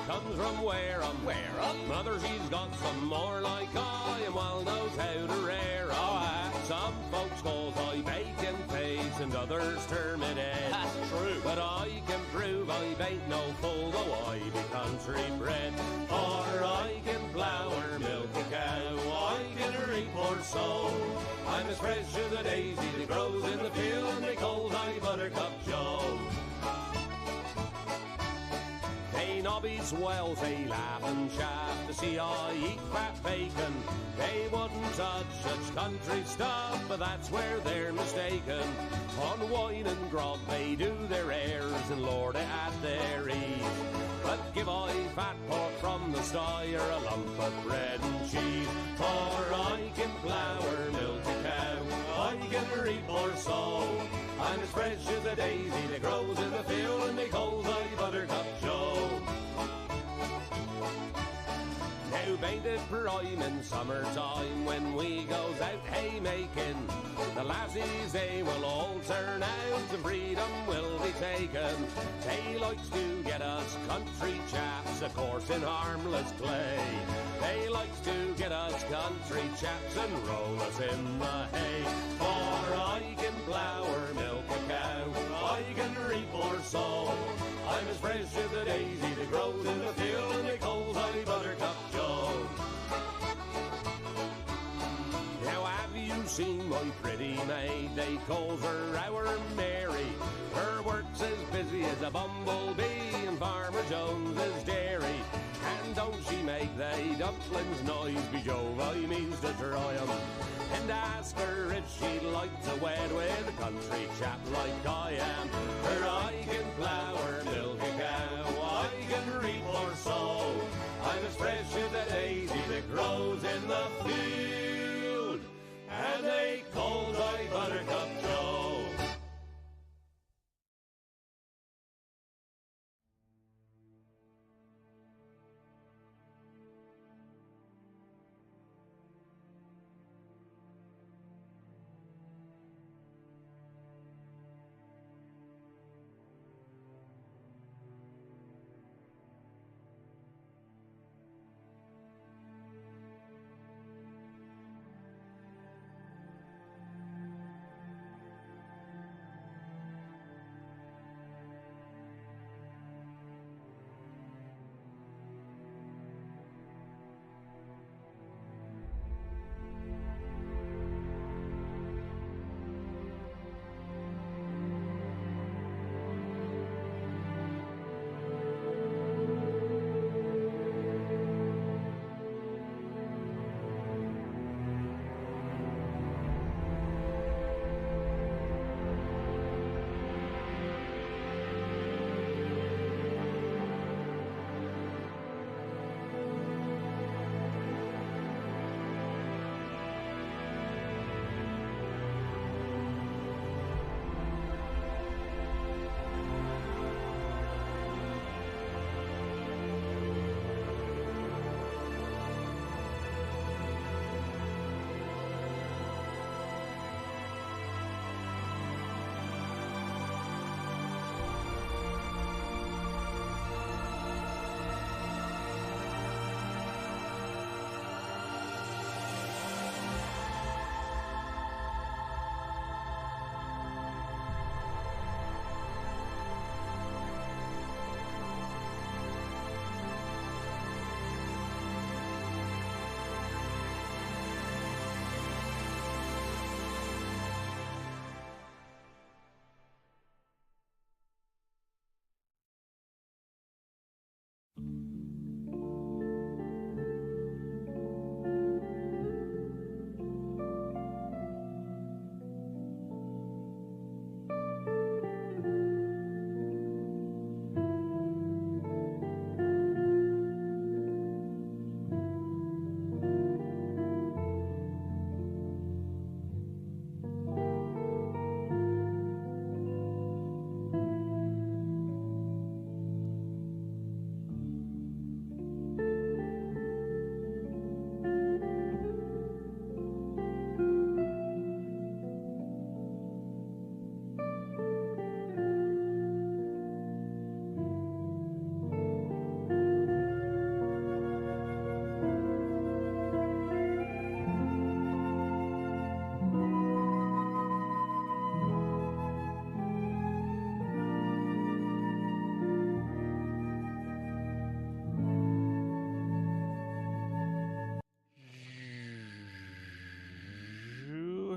comes from where I'm. Mother, she's got some more like I am well knows how to rear. Some folks call I bacon face and others term it head. That's true. But I can prove I ain't no fool, though I be country bred. Or I can plough or milk a cow, I can reap or sow. I'm as fresh as a daisy that grows in the field, and they call I Buttercup Joe. They nobbies wells, they laugh and chaff to see I eat fat bacon. They wouldn't touch such country stuff, but that's where they're mistaken. On wine and grog they do their airs and lord it at their ease. But give I fat pork from the sty or a lump of bread and cheese. For I can plough or milk a cow, I can reap or sow. I'm as fresh as a daisy that grows in the field, and they call I Buttercup Joe. Now bain't it prime in summertime when we goes out haymaking. The lassies, they will all turn out and freedom will be taken. They likes to get us country chaps, of course, in harmless play. They likes to get us country chaps and roll us in the hay. For I can plough or milk a cow, I can reap or sow. I'm as fresh as a daisy that grows in the field, and they calls I Buttercup Joe. Now have you seen my pretty maid? They calls her our Mary. Her work's as busy as a bumblebee, and Farmer Jones is dairy. And don't she make they dumplings noise? Be Jove, I means to try 'em. And ask her if she'd like to wed with a country chap like I am. For I can plough or milk a cow, I can reap or sow. I'm as fresh as a daisy that grows in the field, and they call I Buttercup Joe.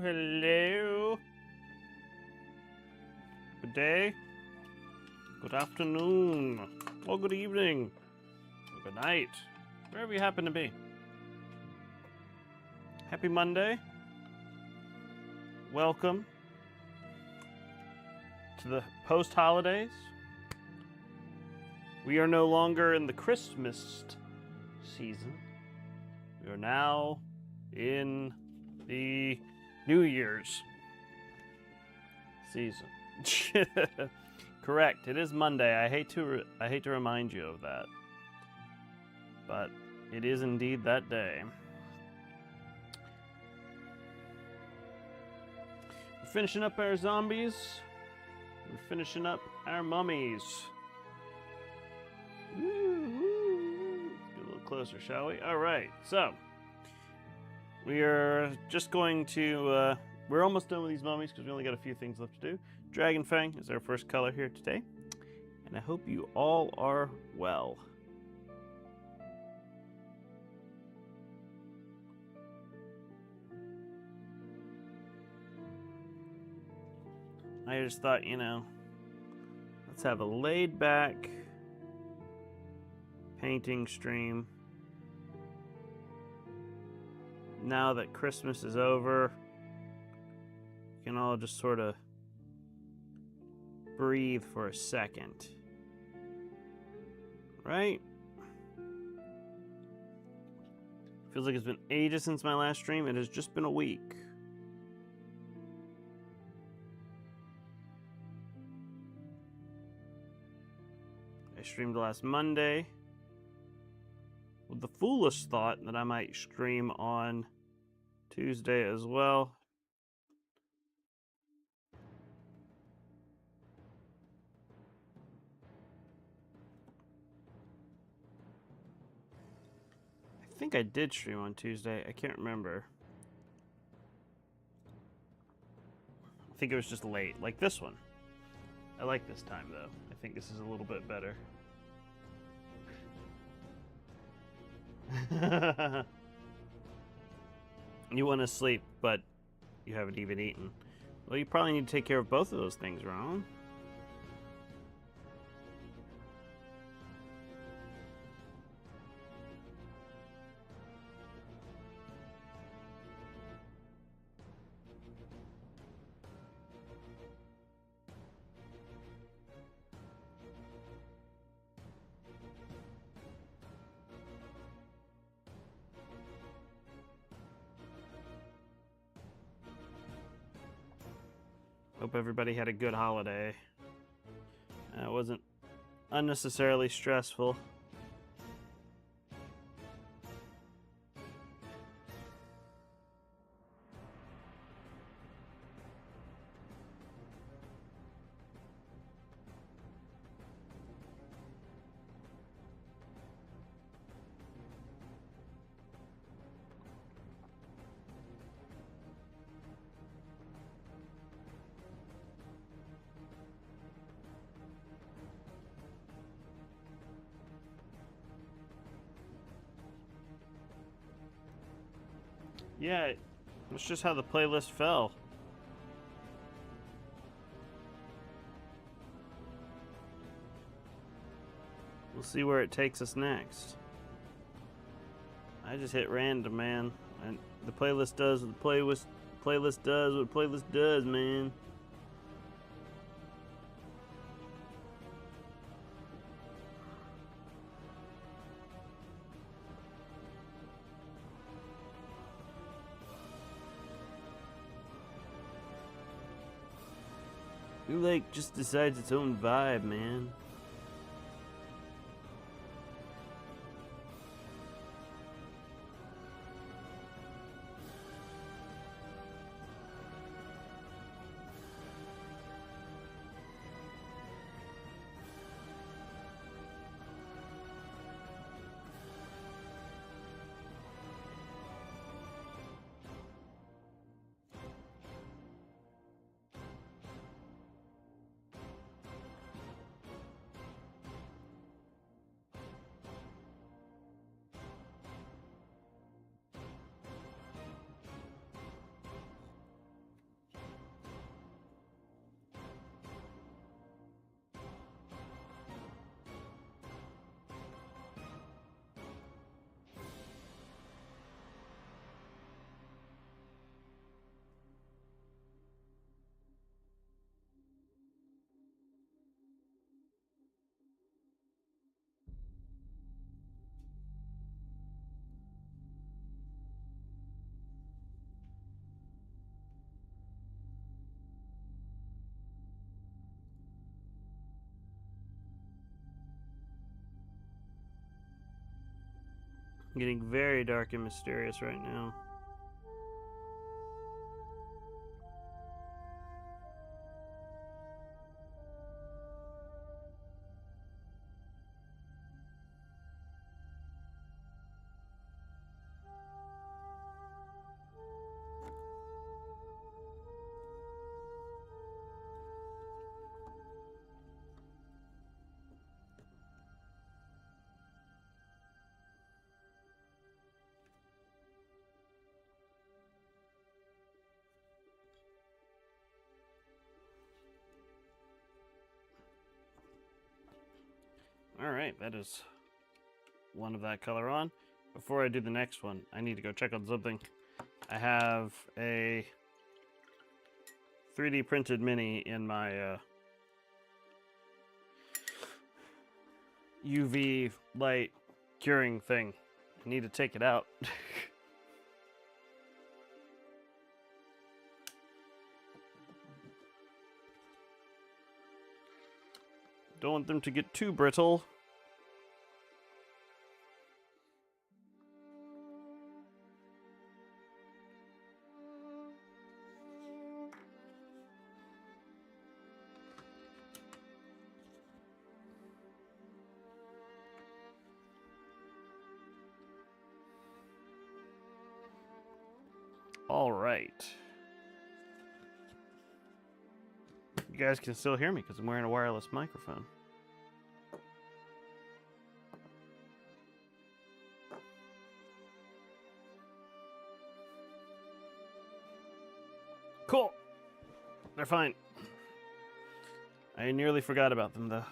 hello. Good day. Good afternoon. Or good evening. Or good night. Wherever you happen to be. Happy Monday. Welcome to the post-holidays. We are no longer in the Christmas season. We are now in the New Year's season. Correct. It is Monday. I hate to remind you of that, but it is indeed that day. We're finishing up our zombies. We're finishing up our mummies. Woo, woo. Let's get a little closer, shall we? All right. So we are just going to. We're almost done with these mummies because we only got a few things left to do. Dragon Fang is our first color here today, and I hope you all are well. I just thought, let's have a laid-back painting stream. Now that Christmas is over, we can all just sort of breathe for a second. Right? Feels like it's been ages since my last stream. It has just been a week. I streamed last Monday with the foolish thought that I might stream on Tuesday as well. I think I did stream on Tuesday. I can't remember. I think it was just late, like this one. I like this time though. I think this is a little bit better. You want to sleep, but you haven't even eaten. Well, you probably need to take care of both of those things, Ron. Hope everybody had a good holiday. It wasn't unnecessarily stressful. Yeah, it's just how the playlist fell. We'll see where it takes us next. I just hit random, man. And the playlist does what the playlist does what the playlist does, man. Like just decides its own vibe, man. Getting very dark and mysterious right now. Alright, that is one of that color on. Before I do the next one, I need to go check on something. I have a 3D printed mini in my UV light curing thing. I need to take it out. Don't want them to get too brittle. All right. You guys can still hear me because I'm wearing a wireless microphone. Cool. They're fine. I nearly forgot about them, though.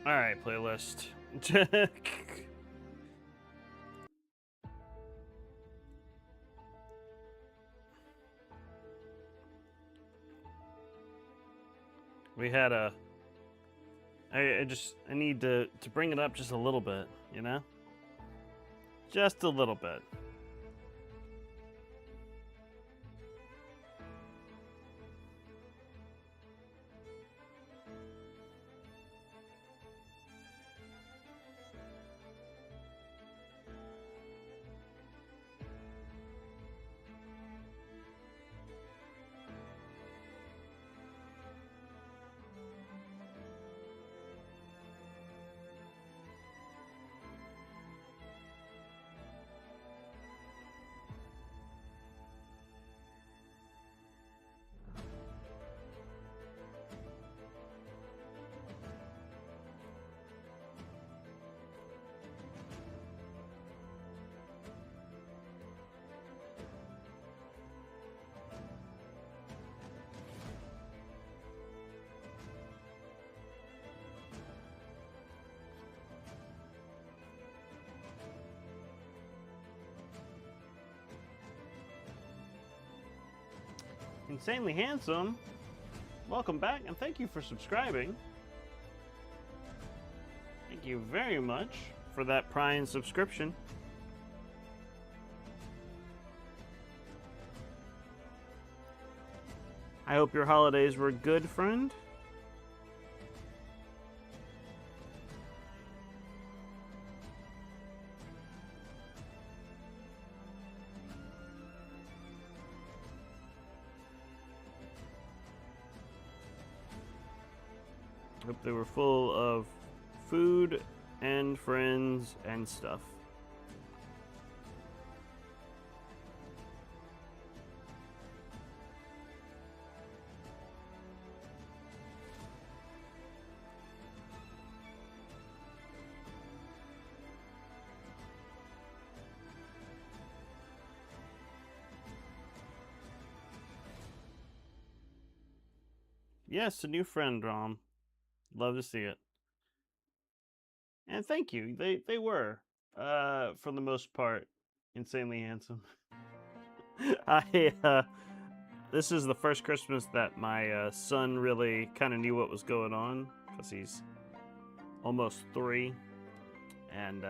All right, playlist. We had a. I need to bring it up just a little bit, you know? Just a little bit. Insanely Handsome, welcome back and thank you for subscribing. Thank you very much for that Prime subscription. I hope your holidays were good, friend. Hope they were full of food and friends and stuff. Yes, a new friend, Rom. Love to see it. And thank you. They were, for the most part, insanely handsome. I this is the first Christmas that my son really kind of knew what was going on, because he's almost 3, and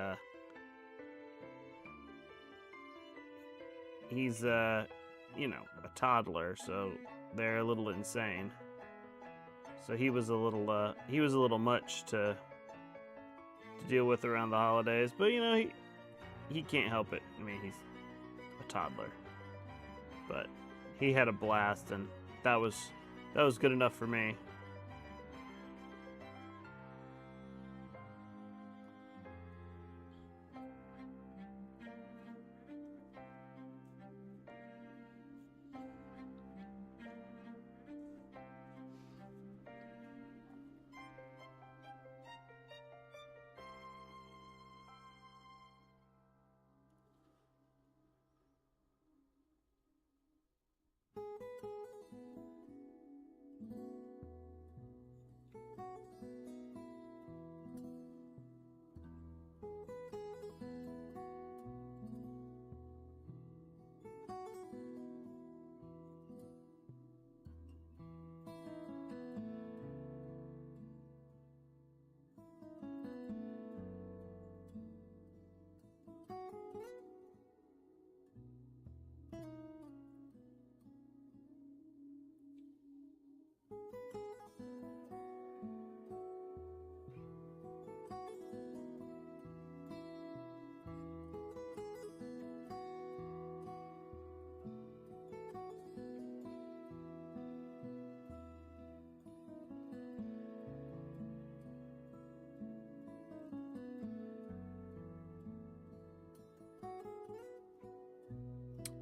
he's you know, a toddler, so they're a little insane. So he was a little much to deal with around the holidays, but you know, he can't help it. I mean, he's a toddler, but he had a blast, and that was good enough for me.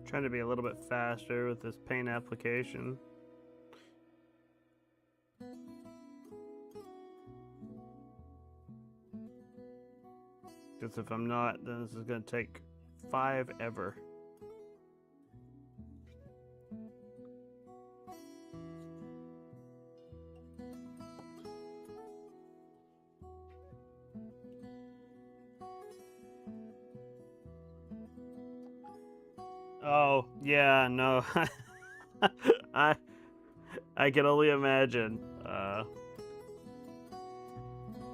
Trying to be a little bit faster with this paint application. Because if I'm not, then this is going to take 5 ever. Oh, yeah, no. I can only imagine.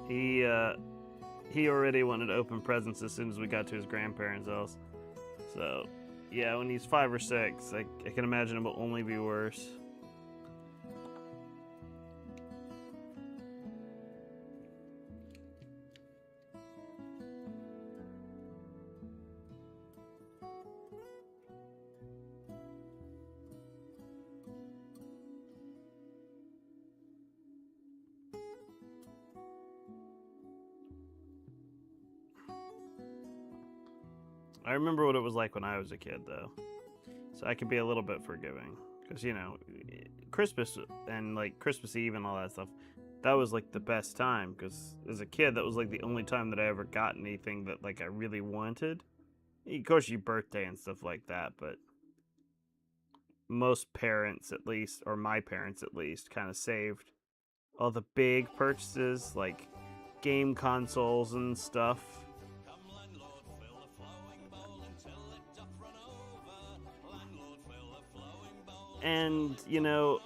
He already wanted to open presents as soon as we got to his grandparents' house. So, yeah, when he's 5 or 6, I can imagine it will only be worse. I remember what it was like when I was a kid, though. So I could be a little bit forgiving. Because, you know, Christmas and, like, Christmas Eve and all that stuff, that was, like, the best time. Because as a kid, that was, like, the only time that I ever got anything that, like, I really wanted. Of course, your birthday and stuff like that, but most parents, at least, or my parents, at least, kind of saved all the big purchases, like game consoles and stuff. And, you know,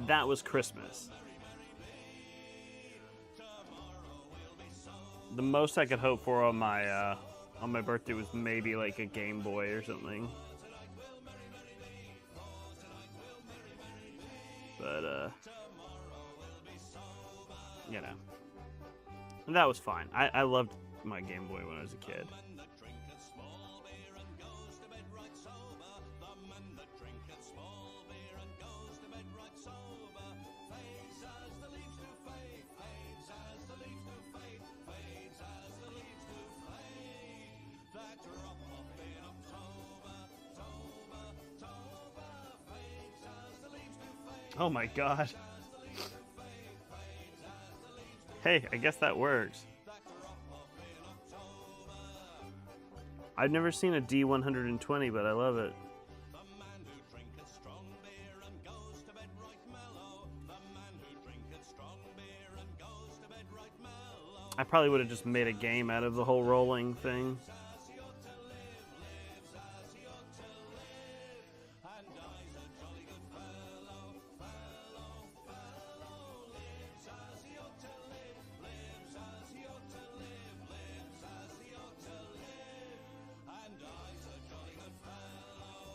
that was Christmas. The most I could hope for on my birthday was maybe like a Game Boy or something. But, you know, and that was fine. I loved my Game Boy when I was a kid. Oh my god. Hey, I guess that works. I've never seen a D120, but I love it. I probably would have just made a game out of the whole rolling thing.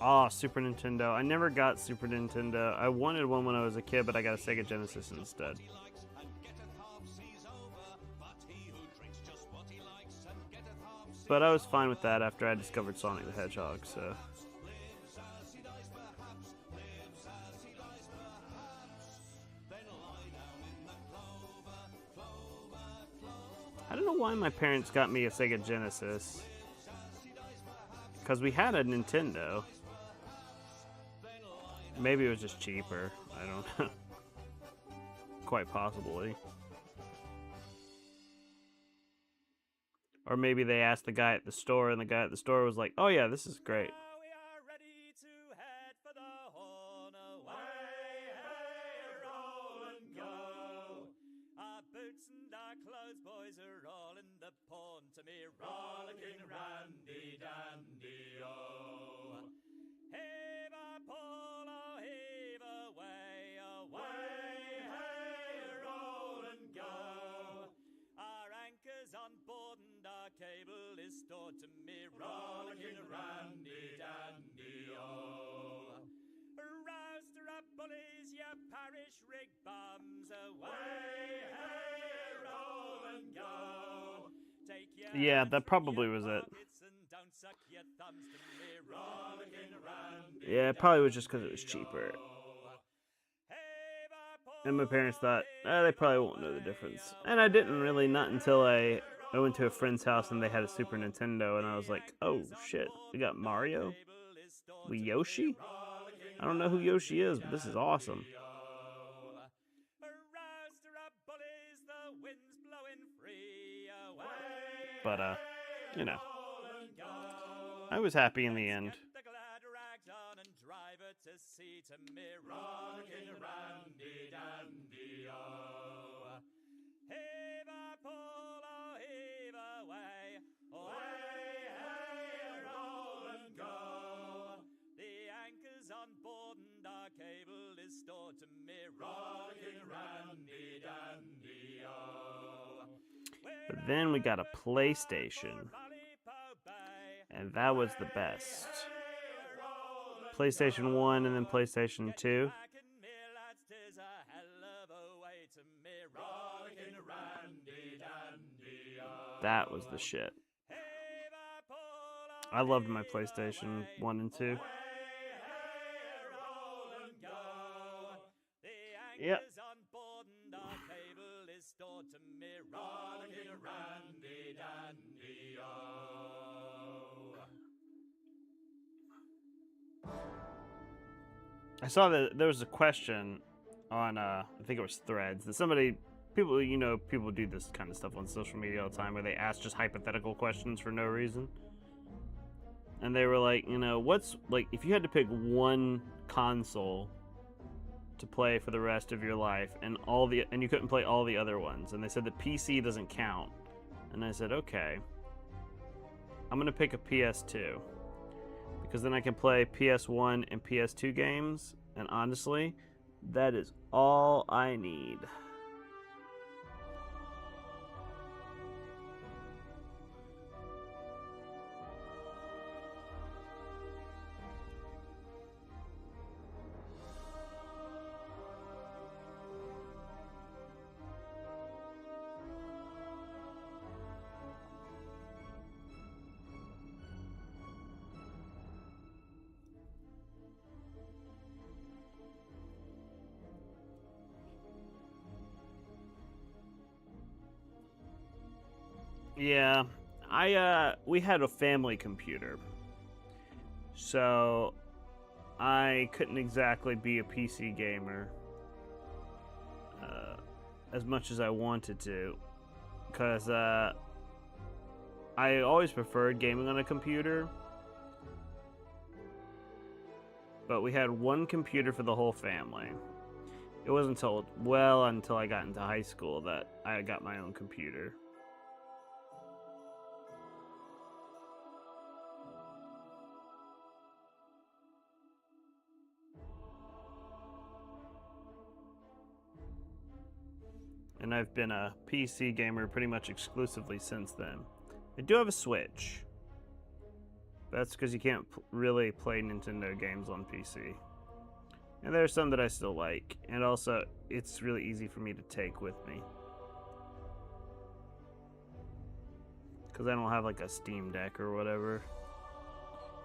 Oh, Super Nintendo. I never got Super Nintendo. I wanted one when I was a kid, but I got a Sega Genesis instead. But I was fine with that after I discovered Sonic the Hedgehog, so... I don't know why my parents got me a Sega Genesis. Because we had a Nintendo. Maybe it was just cheaper. I don't know. Quite possibly. Or maybe they asked the guy at the store, and the guy at the store was like, "Oh yeah, this is great." Boys are all in the pawn to me, rollicking randy dandy oh. Heave a pull, oh heave away, away, hey, roll and go. Our anchor's on board and our cable is stored to me, rollicking randy dandy oh. Rouse her up, bullies, ya parish rig bums, away, hey, roll and go. Yeah, that probably was it. Yeah, it probably was just because it was cheaper. And my parents thought, they probably won't know the difference. And I didn't really, not until I went to a friend's house and they had a Super Nintendo, and I was like, oh shit, we got Mario? We Yoshi? I don't know who Yoshi is, but this is awesome. But, you know, I was happy in the end. On board and our cable is stored to me, rollicking randy dandy oh. But then we got a PlayStation, and that was the best. PlayStation 1 and then PlayStation 2. That was the shit. I loved my PlayStation 1 and 2. Yep. I saw that there was a question on, I think it was Threads, that people do this kind of stuff on social media all the time, where they ask just hypothetical questions for no reason. And they were like, what's, like, if you had to pick one console to play for the rest of your life, and you couldn't play all the other ones, and they said the PC doesn't count, and I said, okay, I'm gonna pick a PS2, because then I can play PS1 and PS2 games, and honestly, that is all I need. Yeah, we had a family computer, so I couldn't exactly be a PC gamer as much as I wanted to, because I always preferred gaming on a computer, but we had one computer for the whole family. It wasn't until I got into high school that I got my own computer. And I've been a PC gamer pretty much exclusively since then. I do have a Switch, That's because you can't really play Nintendo games on PC. And there's some that I still like. And also, it's really easy for me to take with me. Because I don't have like a Steam Deck or whatever.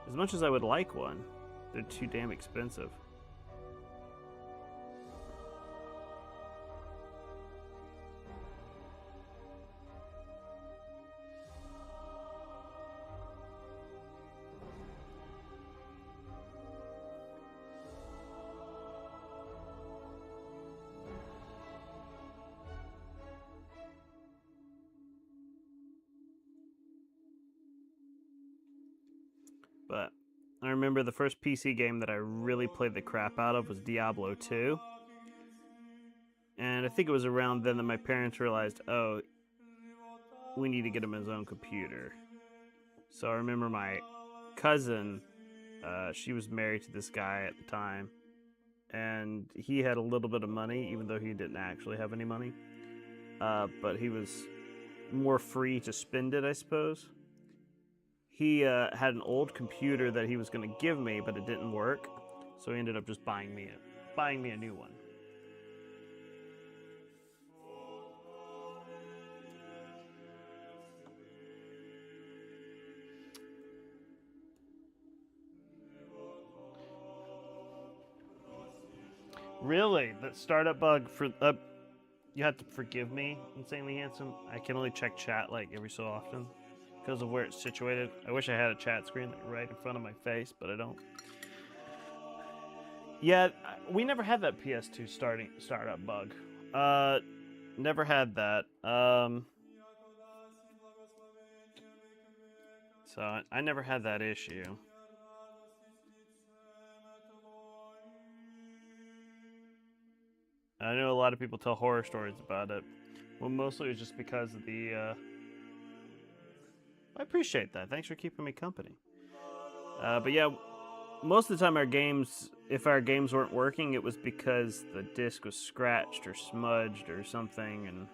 As much as I would like one, they're too damn expensive. But I remember the first PC game that I really played the crap out of was Diablo 2. And I think it was around then that my parents realized, oh, we need to get him his own computer. So I remember my cousin, she was married to this guy at the time. And he had a little bit of money, even though he didn't actually have any money. But he was more free to spend it, I suppose. He had an old computer that he was going to give me, but it didn't work. So he ended up just buying me a new one. Really? That startup bug for you have to forgive me, Insanely Handsome. I can only check chat like every so often because of where it's situated. I wish I had a chat screen like right in front of my face, but I don't. Yeah, we never had that PS2 startup bug. Never had that. So I never had that issue. I know a lot of people tell horror stories about it. Well, mostly it's just because of the. I appreciate that. Thanks for keeping me company. But yeah, most of the time if our games weren't working, it was because the disc was scratched or smudged or something, and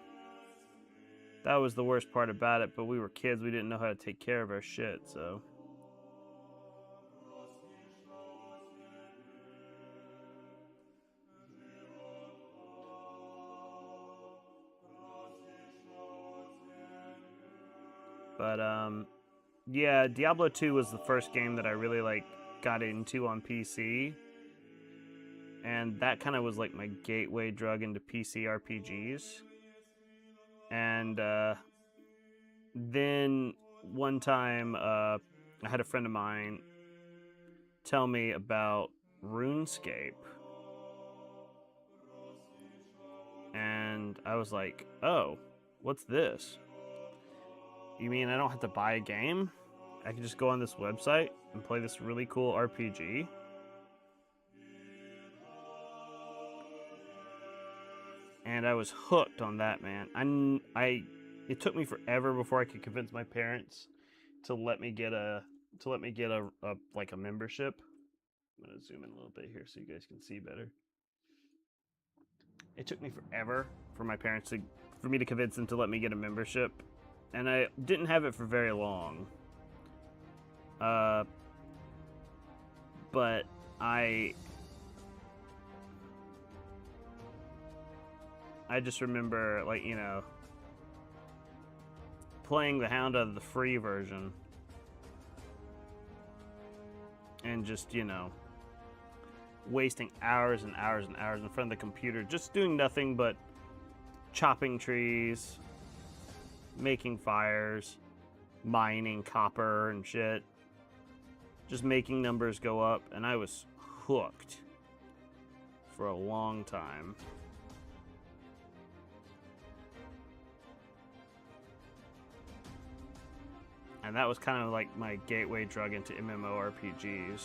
that was the worst part about it. But we were kids; we didn't know how to take care of our shit, so. But yeah, Diablo 2 was the first game that I really got into on PC. And that kind of was like my gateway drug into PC RPGs. And then one time I had a friend of mine tell me about RuneScape. And I was like, oh, what's this? You mean I don't have to buy a game? I can just go on this website and play this really cool RPG? And I was hooked on that, man. It took me forever before I could convince my parents to let me get a membership. I'm gonna zoom in a little bit here so you guys can see better. It took me forever for me to convince them to let me get a membership. And I didn't have it for very long. But I just remember, playing the Hound out of the free version. And just, wasting hours and hours and hours in front of the computer, just doing nothing but chopping trees, making fires, mining copper and shit, just making numbers go up, and I was hooked for a long time. And that was kind of like my gateway drug into MMORPGs.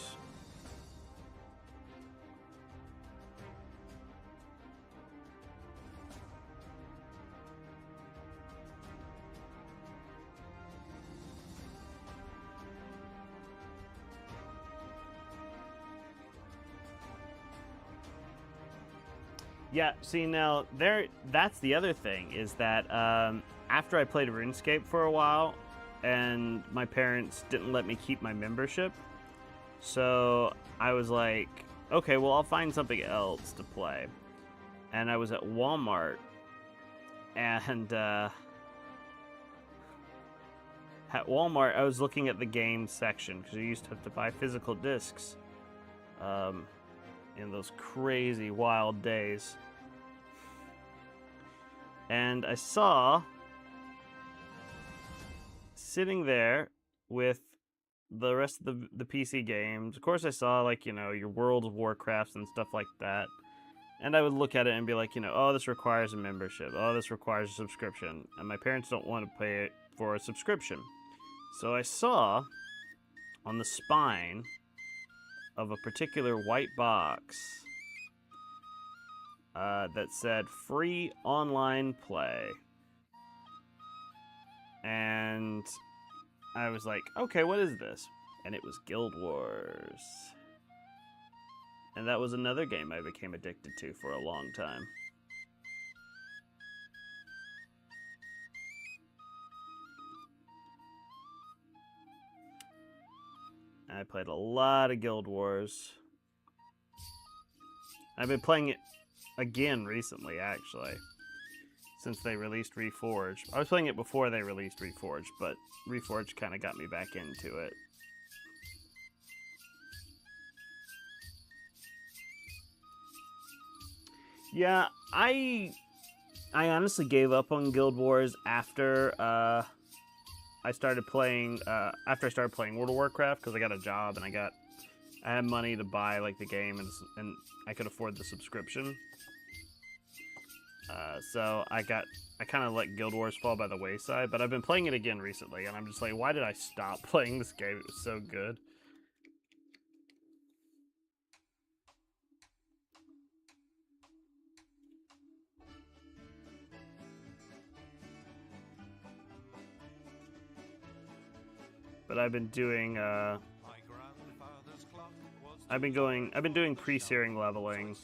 Yeah, see now that's the other thing is that after I played RuneScape for a while, and my parents didn't let me keep my membership. So I was like, okay, well, I'll find something else to play. And I was at Walmart, and at Walmart, I was looking at the game section, because you used to have to buy physical discs in those crazy, wild days. And I saw, sitting there with the rest of the PC games, of course I saw, like, you know, your World of Warcrafts and stuff like that. And I would look at it and be like, you know, oh, this requires a membership. Oh, this requires a subscription. And my parents don't want to pay for a subscription. So I saw on the spine of a particular white box that said free online play. And I was like, okay, what is this? And it was Guild Wars. And that was another game I became addicted to for a long time. And I played a lot of Guild Wars. I've been playing it again recently, actually, since they released Reforged. I was playing it before they released Reforged, but Reforged kind of got me back into it. Yeah, I honestly gave up on Guild Wars after I started playing World of Warcraft, because I got a job and I had money to buy like the game, and I could afford the subscription. So I kind of let Guild Wars fall by the wayside, but I've been playing it again recently, and I'm just like, why did I stop playing this game? It was so good. But I've been doing I've been doing pre-searing leveling.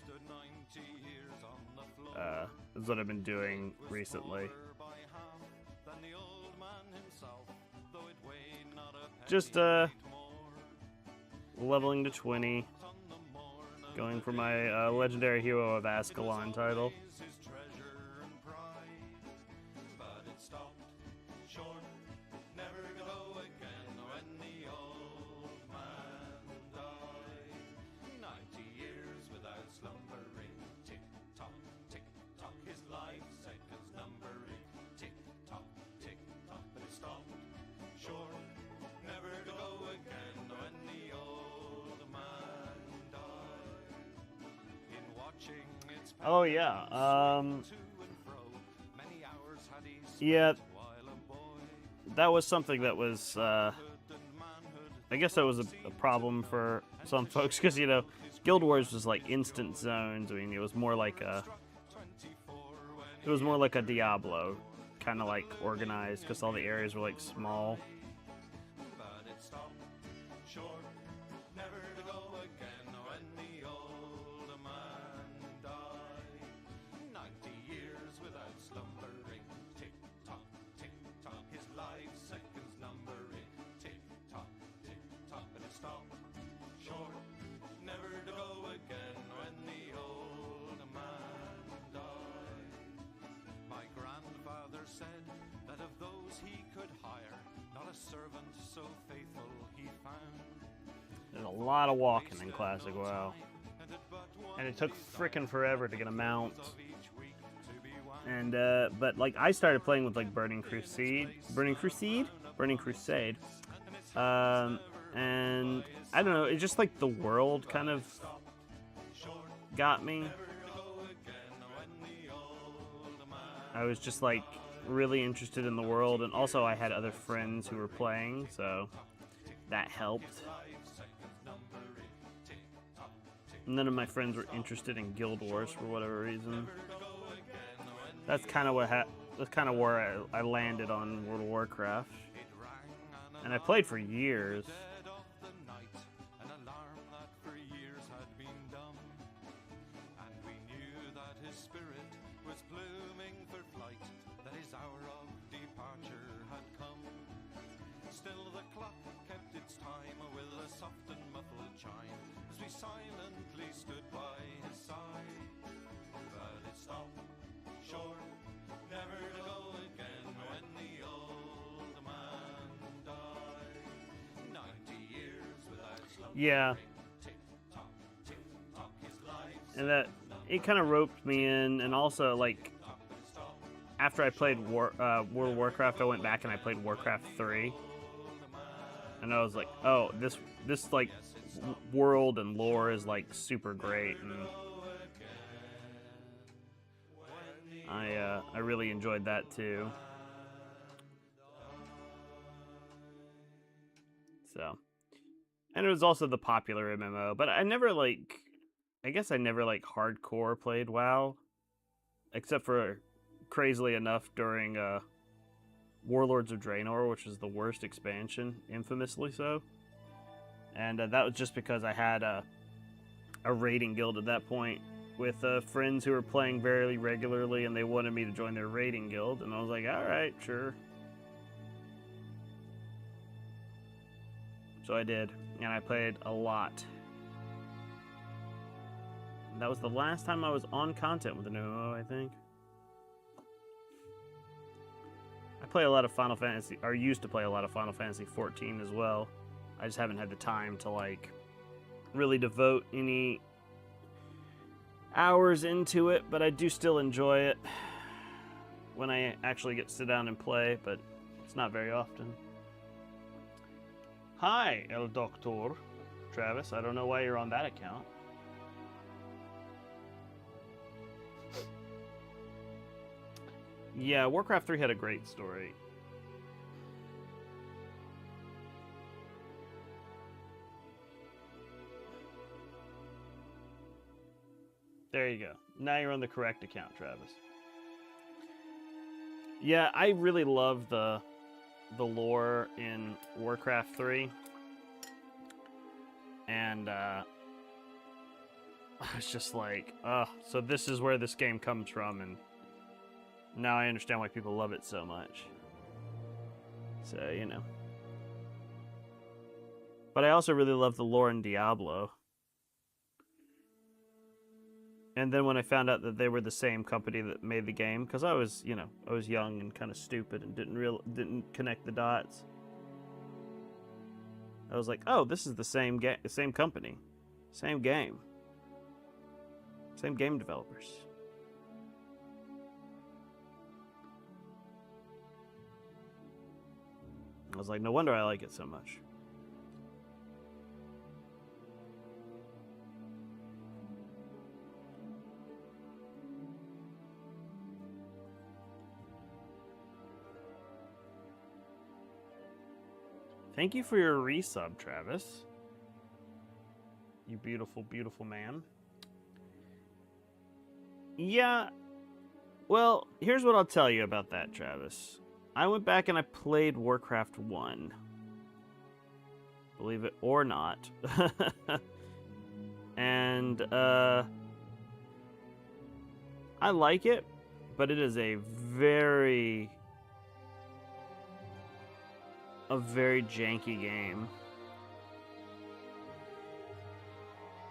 Is what I've been doing recently. Just leveling to 20, going for my Legendary Hero of Ascalon title. Oh yeah, yeah, that was something that was, I guess that was a problem for some folks, because, you know, Guild Wars was like instant zones. I mean, it was more like a Diablo, kind of like organized, because all the areas were like small. There's a lot of walking in Classic WoW, and it took frickin' forever to get a mount. And but like I started playing with like Burning Crusade, and I don't know, it's just like the world kind of got me. I was just like really interested in the world, and also I had other friends who were playing, so that helped. None of my friends were interested in Guild Wars for whatever reason. That's kind of where I landed on World of Warcraft, and I played for years. Still the clock kept its time with a soft and muffled chime as we silently stood by his side. But it stopped short, never to go again when the old man died. 90 years without slumber. Yeah. Tick-tock, tick-tock, his life. And that, it kind of roped me in, and also, like, after I played World of Warcraft, I went back and I played Warcraft 3. And I was like, oh, this like, world and lore is, like, super great, and I really enjoyed that, too. So, and it was also the popular MMO, but I never, like, I guess I never, like, hardcore played WoW, except for, crazily enough, during Warlords of Draenor, which was the worst expansion, infamously so. And that was just because I had a raiding guild at that point with friends who were playing very regularly, and they wanted me to join their raiding guild, and I was like, alright, sure. So I did, and I played a lot. And that was the last time I was on content with an MMO, I think. I play a lot of Final Fantasy, or used to play a lot of Final Fantasy 14 as well. I just haven't had the time to, like, really devote any hours into it, but I do still enjoy it when I actually get to sit down and play, but it's not very often. Hi, El Doctor. Travis, I don't know why you're on that account. Yeah, Warcraft 3 had a great story. There you go. Now you're on the correct account, Travis. Yeah, I really love the lore in Warcraft 3. And I was just like, oh, so this is where this game comes from, and now I understand why people love it so much. So, you know. But I also really love the lore in Diablo. And then when I found out that they were the same company that made the game, because I was, you know, I was young and kind of stupid and didn't connect the dots. I was like, oh, this is the same company, same game, same game developers. I was like, no wonder I like it so much. Thank you for your resub, Travis. You beautiful, beautiful man. Yeah, well, here's what I'll tell you about that, Travis. I went back and I played Warcraft 1. Believe it or not. And, I like it, but it is a very janky game.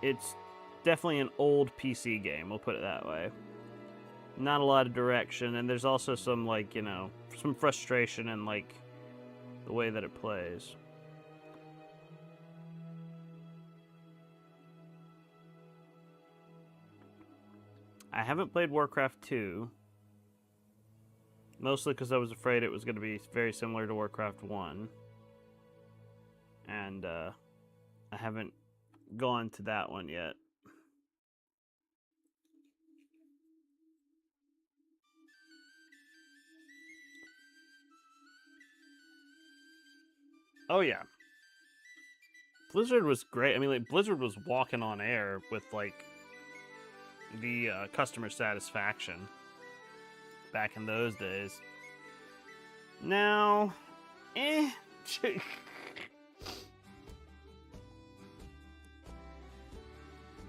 It's definitely an old PC game, we'll put it that way. Not a lot of direction, and there's also some, like, you know, some frustration in, like, the way that it plays. I haven't played Warcraft 2. Mostly because I was afraid it was going to be very similar to Warcraft 1. And I haven't gone to that one yet. Oh yeah. Blizzard was great. I mean, like, Blizzard was walking on air with, like, the customer satisfaction back in those days. Now,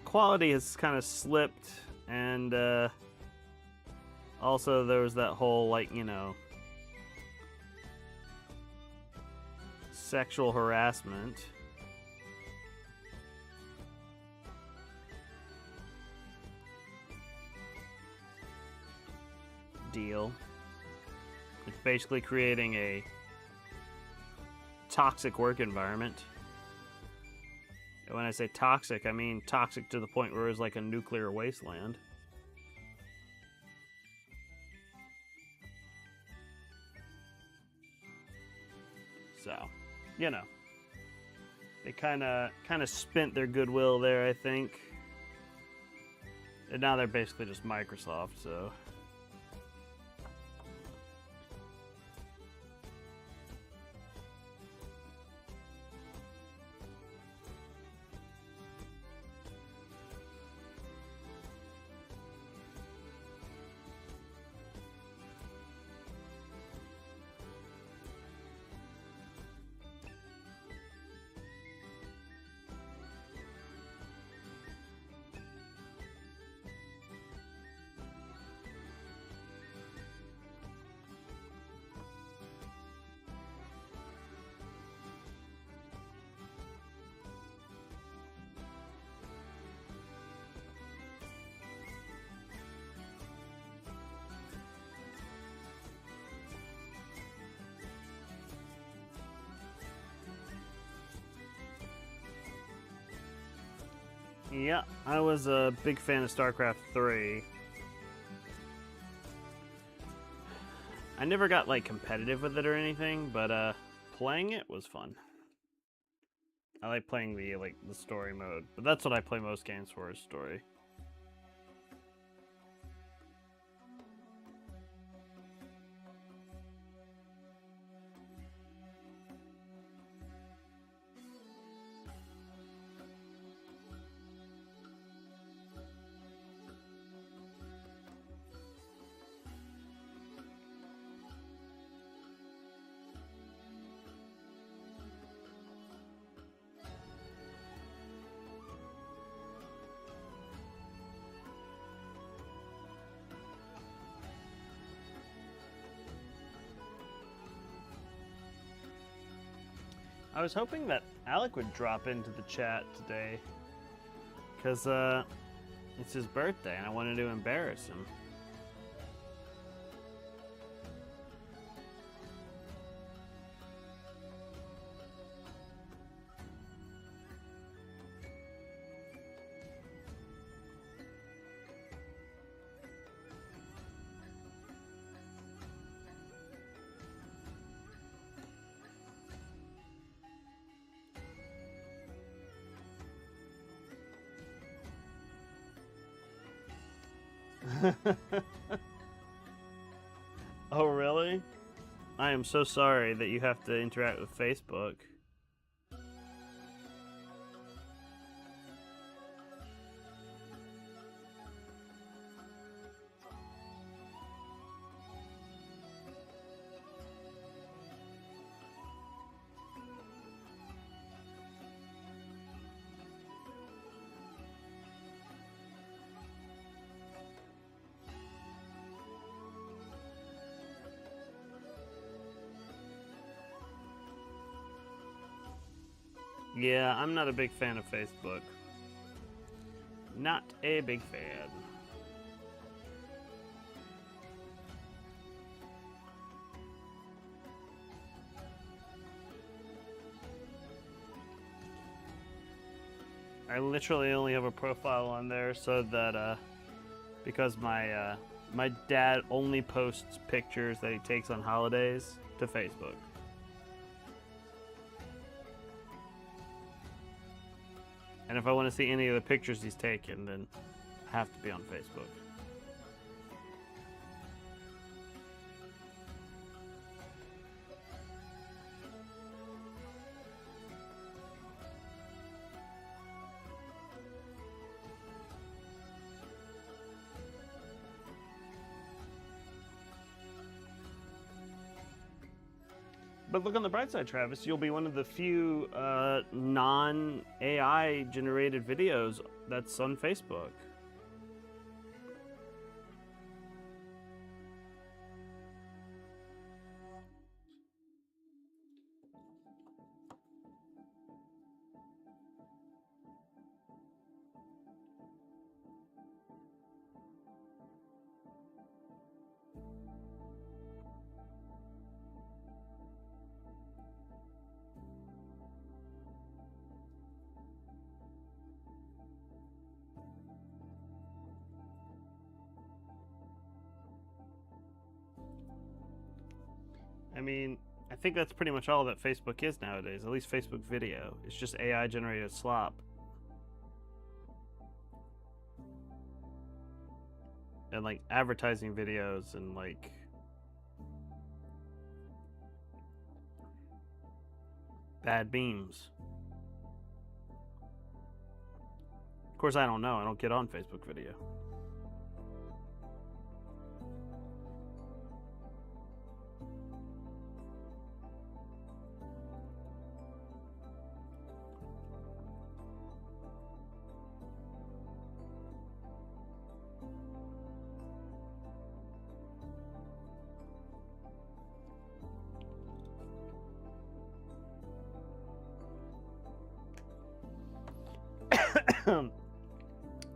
quality has kind of slipped, and also there was that whole, like, you know, sexual harassment. Deal. It's basically creating a toxic work environment. And when I say toxic, I mean toxic to the point where it's like a nuclear wasteland. So, you know, they kind of spent their goodwill there, I think. And now they're basically just Microsoft, so. Yeah, I was a big fan of StarCraft 3. I never got like competitive with it or anything, but playing it was fun. I like playing the story mode, but that's what I play most games for, is story. I was hoping that Alec would drop into the chat today, because it's his birthday and I wanted to embarrass him. Oh, really? I am so sorry that you have to interact with Facebook. Yeah, I'm not a big fan of Facebook. Not a big fan. I literally only have a profile on there so that because my dad only posts pictures that he takes on holidays to Facebook. And if I want to see any of the pictures he's taken, then I have to be on Facebook. But look on the bright side, Travis. You'll be one of the few non-AI generated videos that's on Facebook. I mean, I think that's pretty much all that Facebook is nowadays, at least Facebook video. It's just AI generated slop. And like advertising videos and like bad memes. Of course, I don't know. I don't get on Facebook video.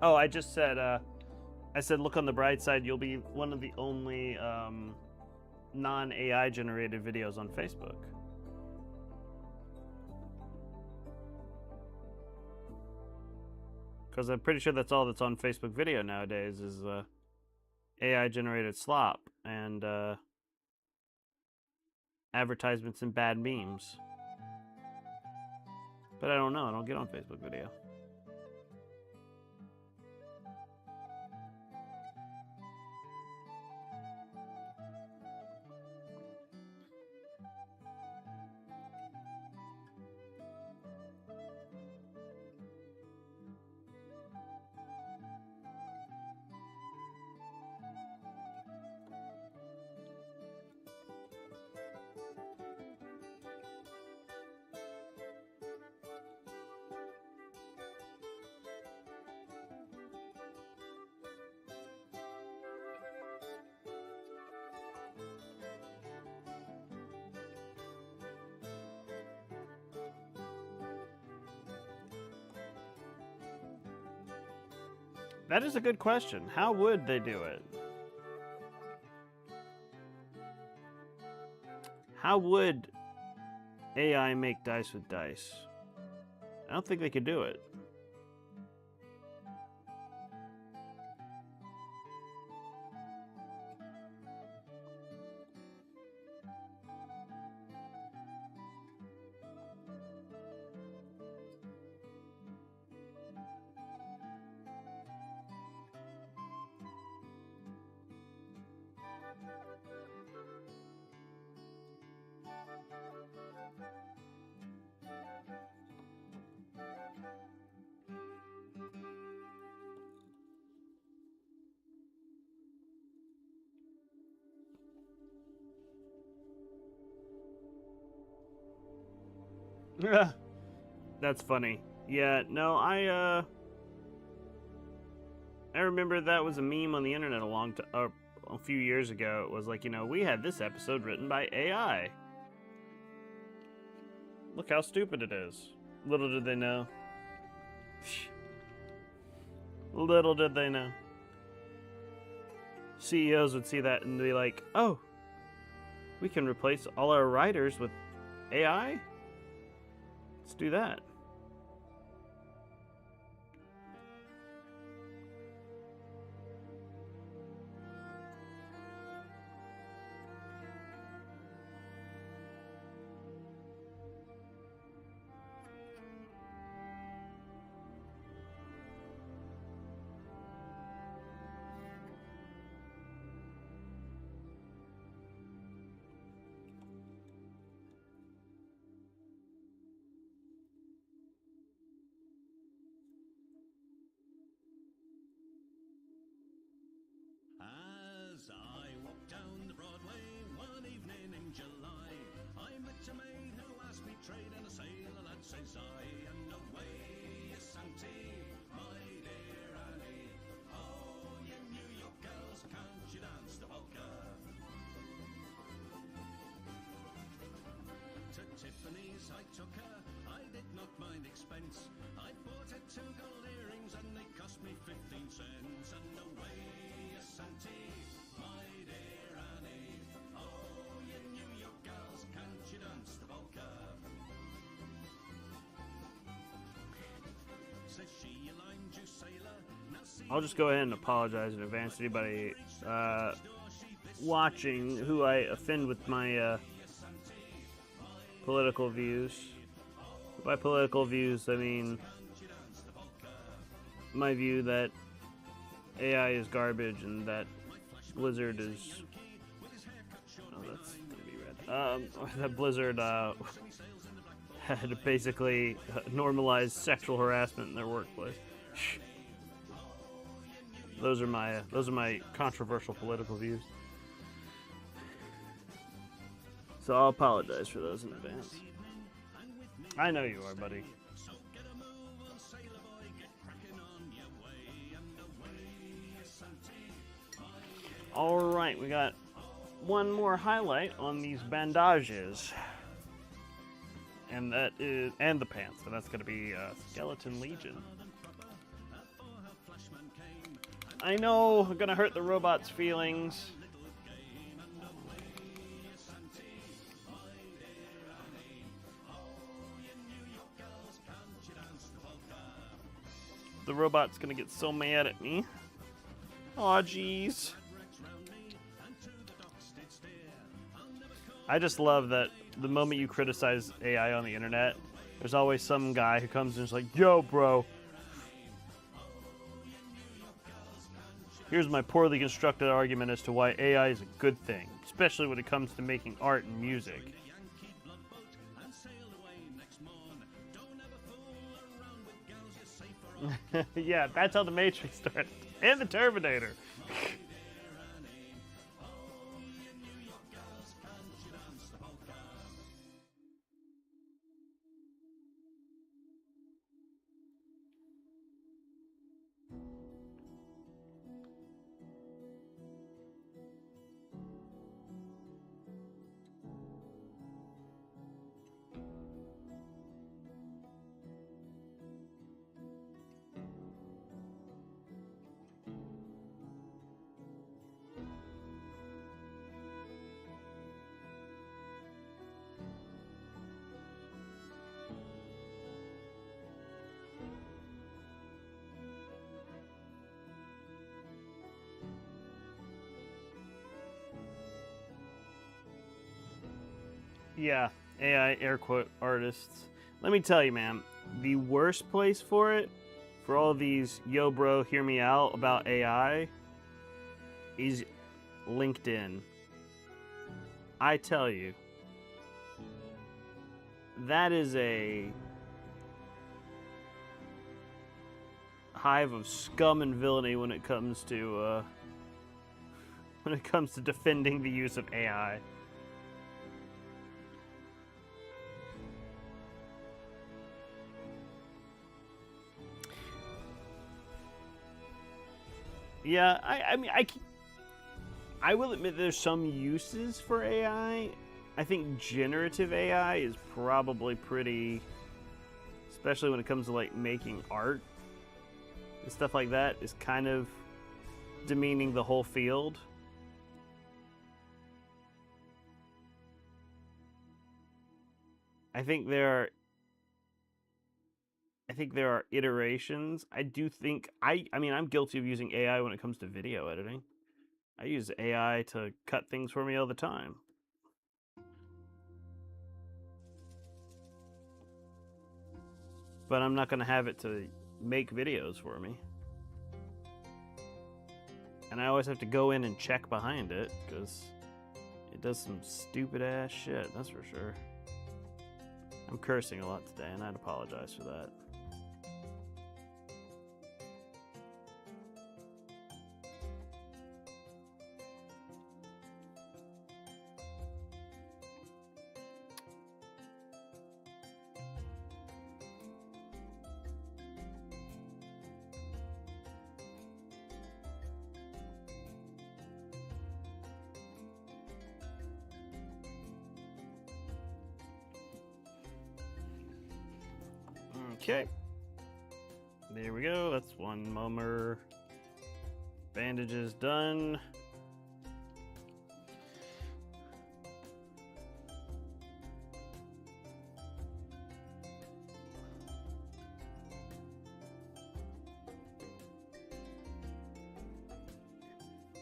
Oh, I just said, I said, look on the bright side. You'll be one of the only non-AI generated videos on Facebook. Because I'm pretty sure that's all that's on Facebook video nowadays is AI generated slop and advertisements and bad memes. But I don't know. I don't get on Facebook video. That is a good question. How would they do it? How would AI make dice with dice? I don't think they could do it. That's funny. Yeah, no, I remember that was a meme on the internet a few years ago. It was like, you know, we had this episode written by AI. Look how stupid it is. Little did they know. Little did they know. CEOs would see that and be like, oh, we can replace all our writers with AI? Let's do that. As I walked down the Broadway one evening in July, I met a maid who asked me trade, and a sailor lad says I, and away is Santee, my dear Annie. Oh, you New York girls, can't you dance the polka? To Tiffany's I took her, I did not mind expense. I bought her 2 gold earrings and they cost me 15 cents. And away is Santee, my dear Annie. Oh, you New York girls, can't you dance the polka? Says she, a lime juice sailor. Now see, I'll just go ahead and apologize in advance to anybody watching who I offend with my political views. By political views, I mean my view that AI is garbage and that Blizzard is... Oh, that's gonna be red. That Blizzard had to basically normalize sexual harassment in their workplace. Those are my controversial political views. So I'll apologize for those in advance. I know you are, buddy. All right, we got one more highlight on these bandages, and that is the pants, and that's going to be Skeleton Legion. I know I'm going to hurt the robot's feelings. The robot's gonna get so mad at me. Aw, jeez. I just love that the moment you criticize AI on the internet, there's always some guy who comes and is like, yo, bro. Here's my poorly constructed argument as to why AI is a good thing, especially when it comes to making art and music. Yeah, that's how the Matrix started. And the Terminator. Yeah, AI air quote artists. Let me tell you, man, the worst place for it, for all these yo bro, hear me out about AI, is LinkedIn. I tell you, that is a hive of scum and villainy when it comes to defending the use of AI. Yeah, I will admit there's some uses for AI. I think generative AI is probably pretty, especially when it comes to like making art and stuff like that, is kind of demeaning the whole field. I think there are iterations. I do think I mean I'm guilty of using AI when it comes to video editing. I use AI to cut things for me all the time. But I'm not going to have it to make videos for me. And I always have to go in and check behind it because it does some stupid ass shit, that's for sure. I'm cursing a lot today and I'd apologize for that. Okay. There we go. That's one mummer. Bandages done.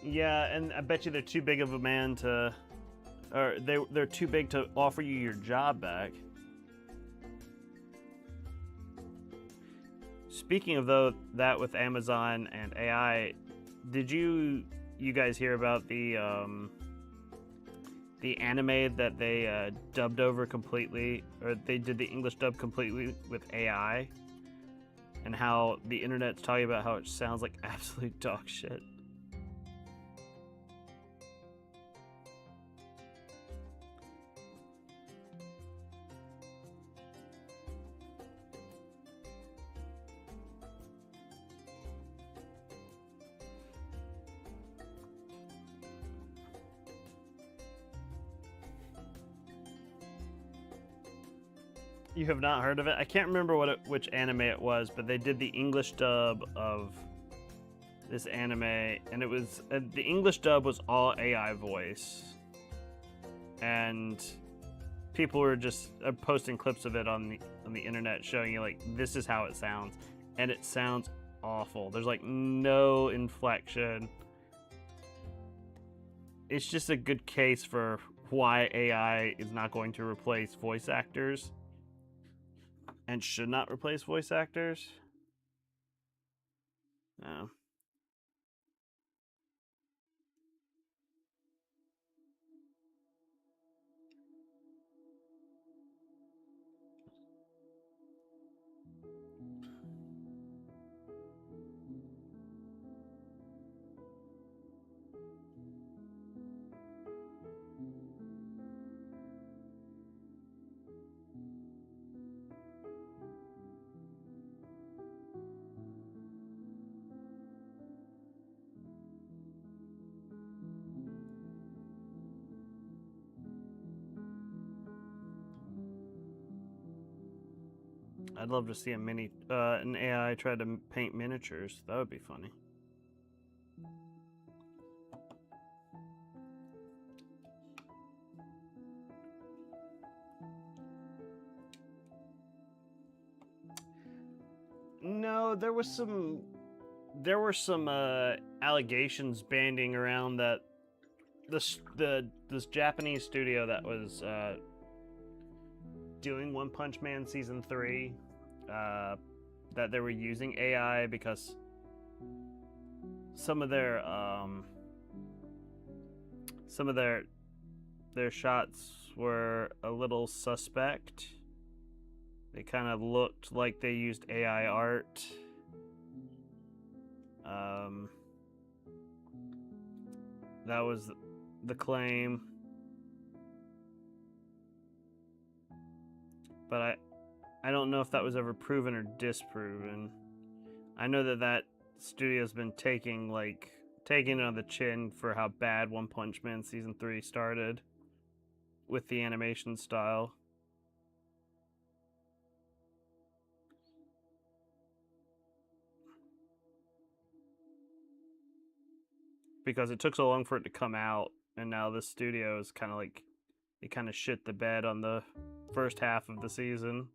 Yeah, and I bet you they're too big of a man to or they're too big to offer you your job back. Speaking of that with Amazon and AI, did you guys hear about the anime that they dubbed over completely, or they did the English dub completely with AI, and how the internet's talking about how it sounds like absolute dog shit? You have not heard of it? I can't remember which anime it was, but they did the English dub of this anime, and it was the English dub was all AI voice, and people were just posting clips of it on the internet, showing you like, this is how it sounds, and it sounds awful. There's like no inflection. It's just a good case for why AI is not going to replace voice actors. And should not replace voice actors. No. I'd love to see an AI try to paint miniatures. That would be funny. No, there were some allegations banding around that this Japanese studio that was doing One Punch Man Season 3, that they were using AI because some of their shots were a little suspect. They kind of looked like they used AI art. That was the claim. But I don't know if that was ever proven or disproven. I know that studio's been taking it on the chin for how bad One Punch Man Season 3 started with the animation style. Because it took so long for it to come out, and now the studio is kind of like, they kind of shit the bed on the first half of the season.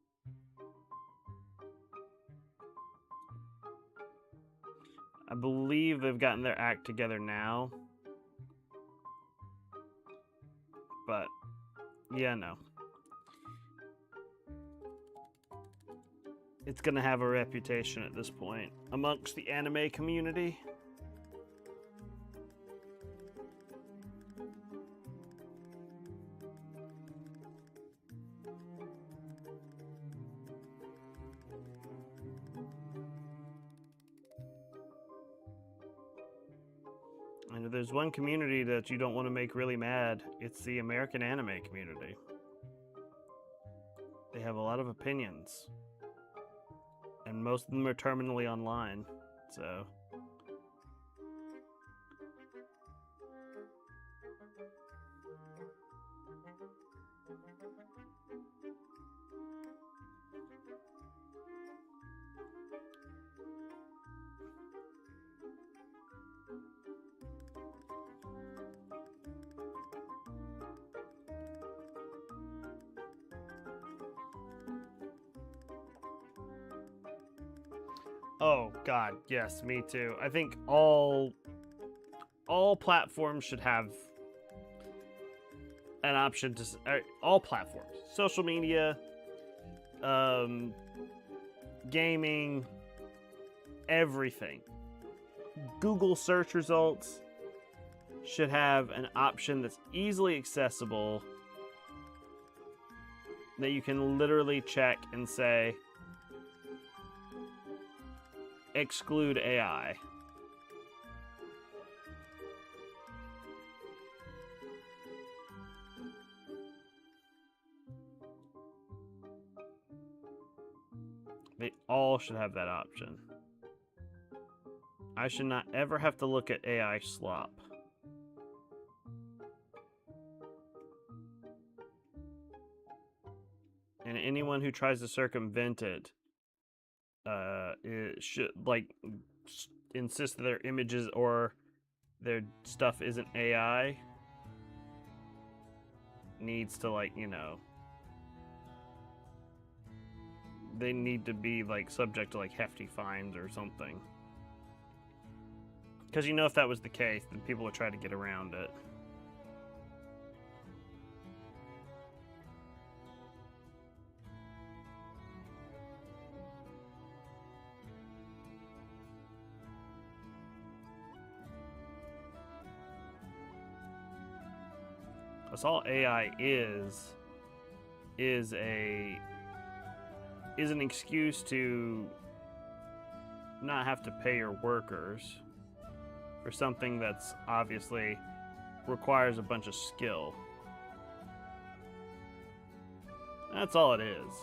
I believe they've gotten their act together now. But, yeah, no. It's gonna have a reputation at this point amongst the anime community. And if there's one community that you don't want to make really mad, it's the American anime community. They have a lot of opinions. And most of them are terminally online, so... Oh God, yes, me too. I think all platforms should have an option to all platforms, social media, gaming, everything. Google search results should have an option that's easily accessible that you can literally check and say, exclude AI. They all should have that option. I should not ever have to look at AI slop. And anyone who tries to circumvent it, should insist that their images or their stuff isn't AI. Needs to they need to be subject to hefty fines or something. Because if that was the case, then people would try to get around it. That's all AI is an excuse to not have to pay your workers for something that's obviously requires a bunch of skill. That's all it is.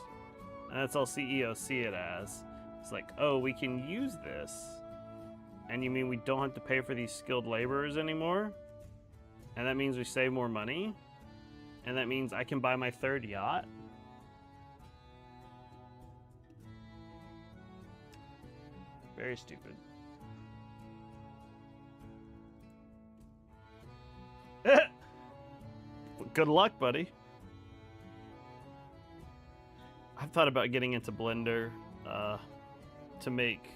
And that's all CEOs see it as. It's like, oh, we can use this. And you mean we don't have to pay for these skilled laborers anymore? And that means we save more money? And that means I can buy my third yacht? Very stupid. Good luck, buddy. I've thought about getting into Blender to make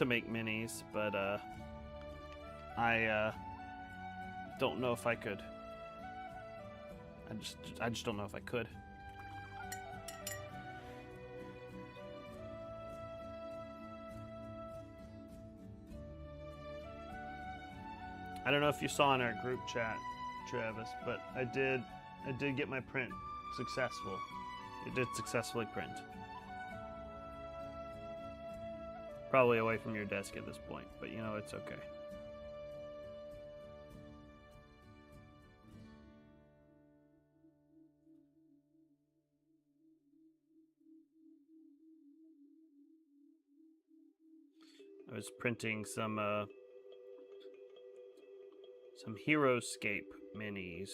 minis, but I don't know if I could. I just don't know if I could. I don't know if you saw in our group chat, Travis, but I did get my print successful. It did successfully print. Probably away from your desk at this point, but it's okay. I was printing some HeroScape minis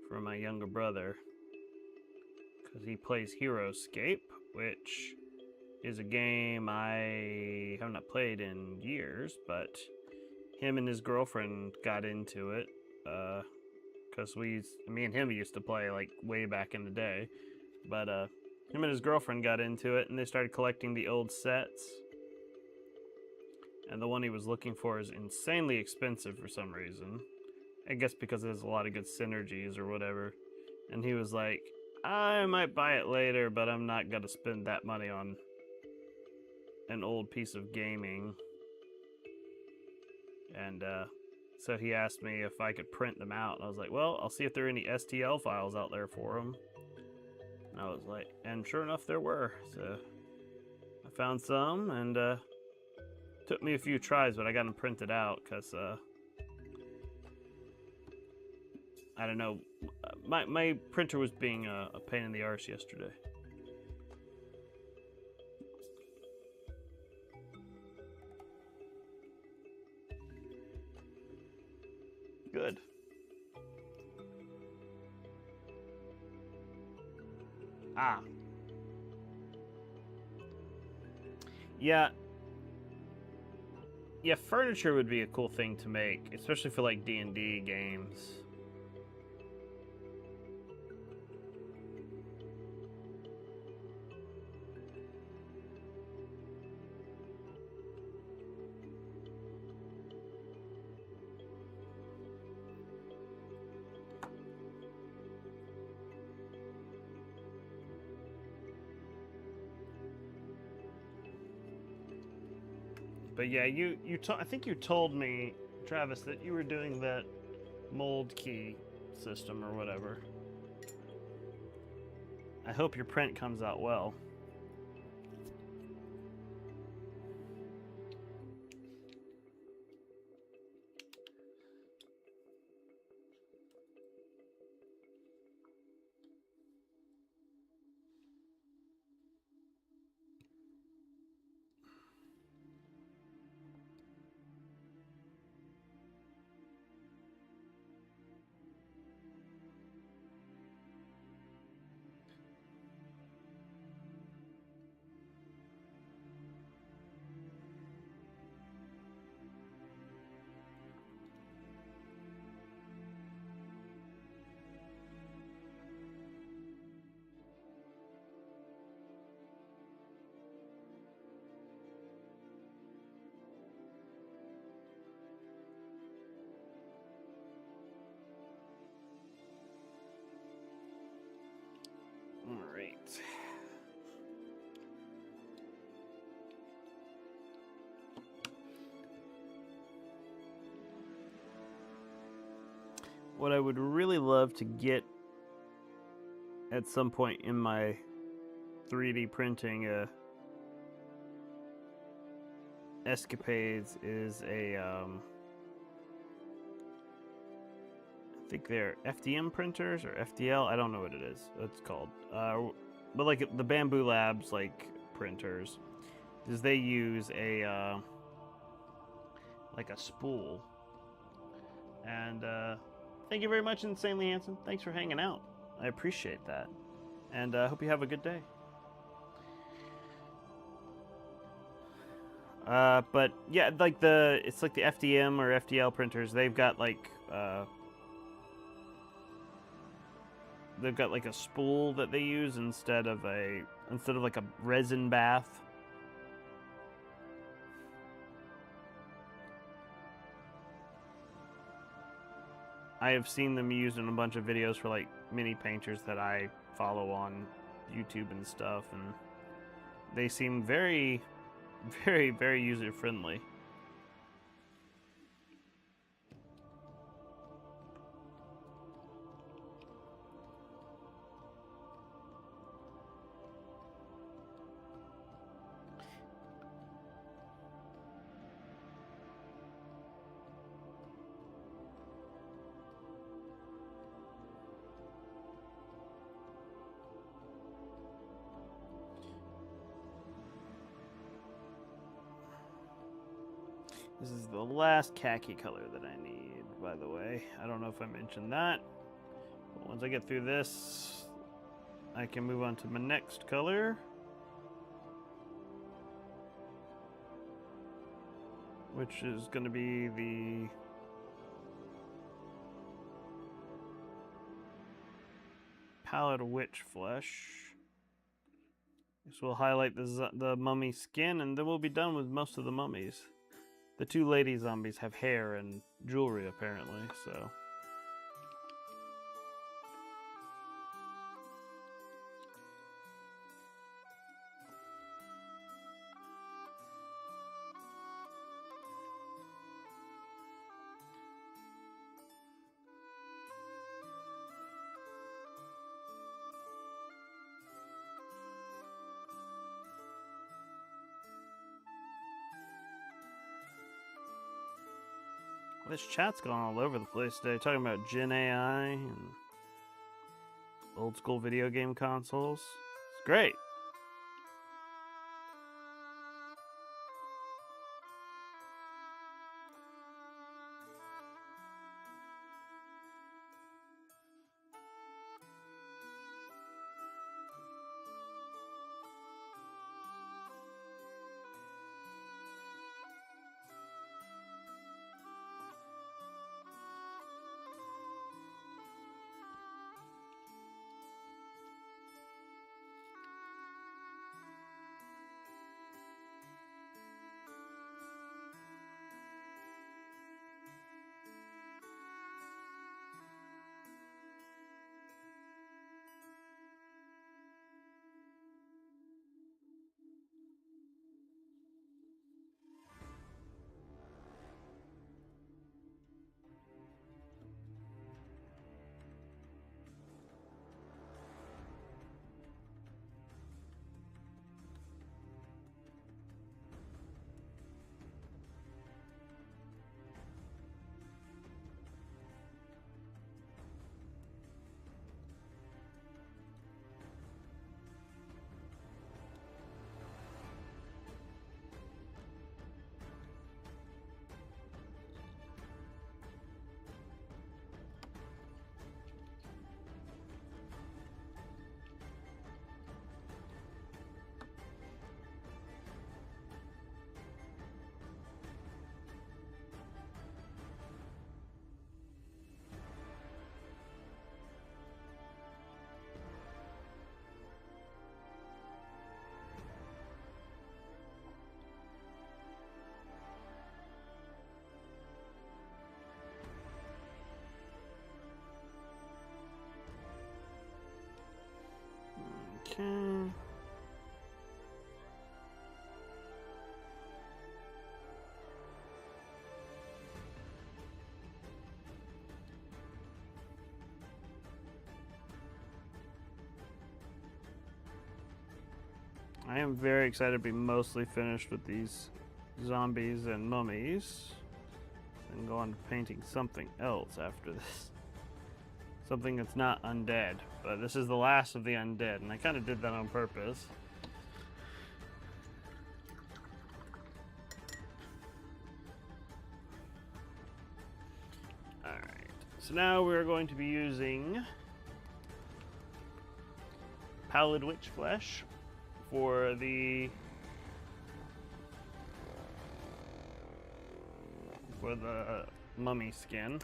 for my younger brother, because he plays HeroScape, which is a game I have not played in years, but him and his girlfriend got into it, because me and him used to play way back in the day, but him and his girlfriend got into it, and they started collecting the old sets. And the one he was looking for is insanely expensive for some reason. I guess because there's a lot of good synergies or whatever. And he was like, I might buy it later, but I'm not going to spend that money on an old piece of gaming. And so he asked me if I could print them out. And I was like, well, I'll see if there are any STL files out there for them. And I was like, and sure enough, there were. So I found some, and took me a few tries, but I got them printed out because I don't know. My printer was being a pain in the arse yesterday. Good. Ah. Yeah. Yeah, furniture would be a cool thing to make, especially for D&D games. But yeah, I think you told me, Travis, that you were doing that mold key system or whatever. I hope your print comes out well. All right. What I would really love to get at some point in my 3D printing escapades is a I think they're FDM printers or FDL. I don't know what it is. It's called. But like the Bamboo Labs like printers, is they use a like a spool. And thank you very much, Insanely Handsome. Thanks for hanging out. I appreciate that. And I hope you have a good day. But yeah, like it's like the FDM or FDL printers. They've got like a spool that they use instead of like a resin bath. I have seen them used in a bunch of videos for like mini painters that I follow on YouTube and stuff, and they seem very, very, very user friendly. This is the last khaki color that I need, by the way. I don't know if I mentioned that. But once I get through this, I can move on to my next color, which is going to be the Pallid Witch Flesh. This will highlight the mummy skin, and then we'll be done with most of the mummies. The two lady zombies have hair and jewelry, apparently, so... This chat's gone all over the place today, talking about Gen AI and old school video game consoles. It's great. Okay. I am very excited to be mostly finished with these zombies and mummies and go on to painting something else after this. Something that's not undead, but this is the last of the undead, and I kind of did that on purpose. Alright, so now we're going to be using Pallid Witch Flesh for the mummy skin.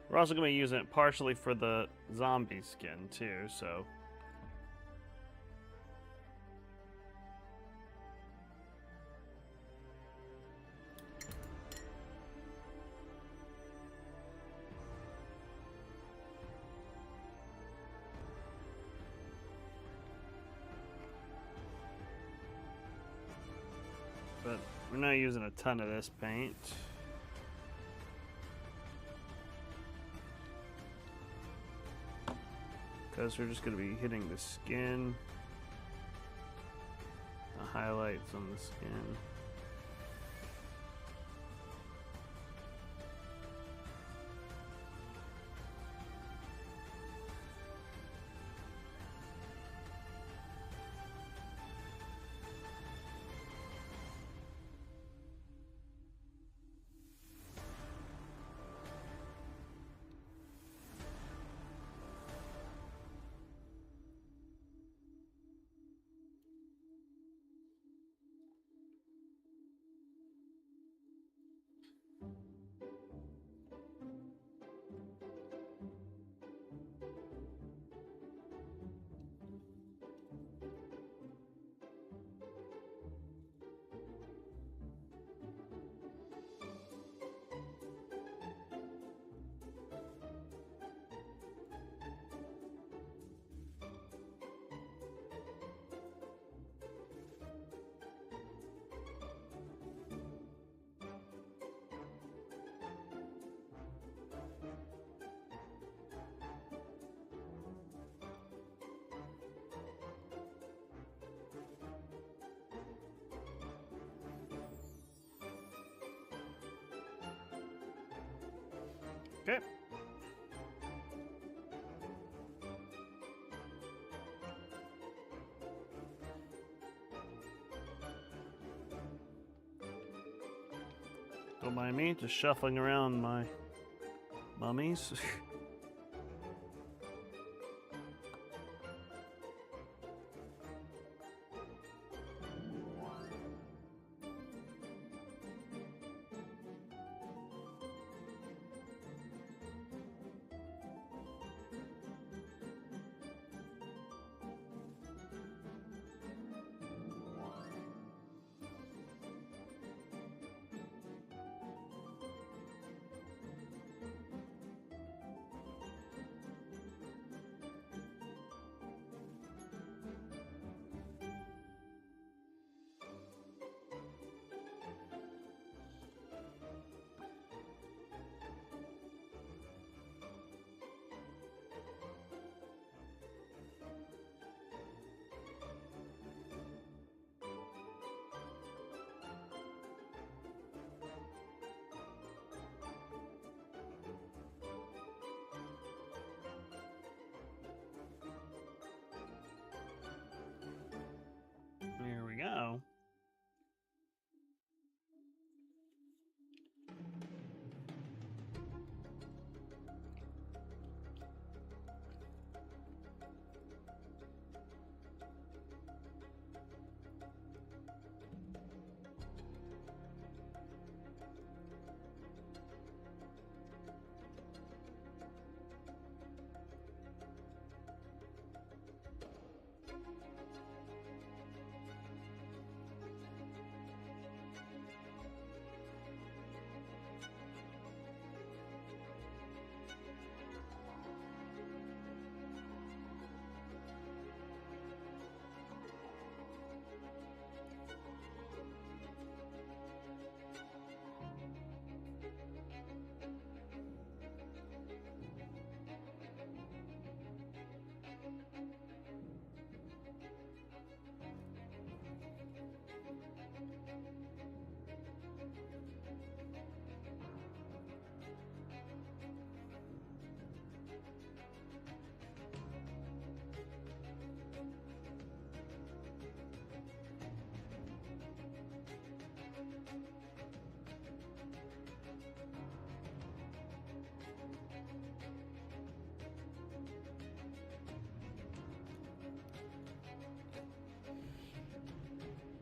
We're also going to be using it partially for the zombie skin too, so. But we're not using a ton of this paint. Because we're just going to be hitting the skin, the highlights on the skin. Okay. Don't mind me, just shuffling around my mummies.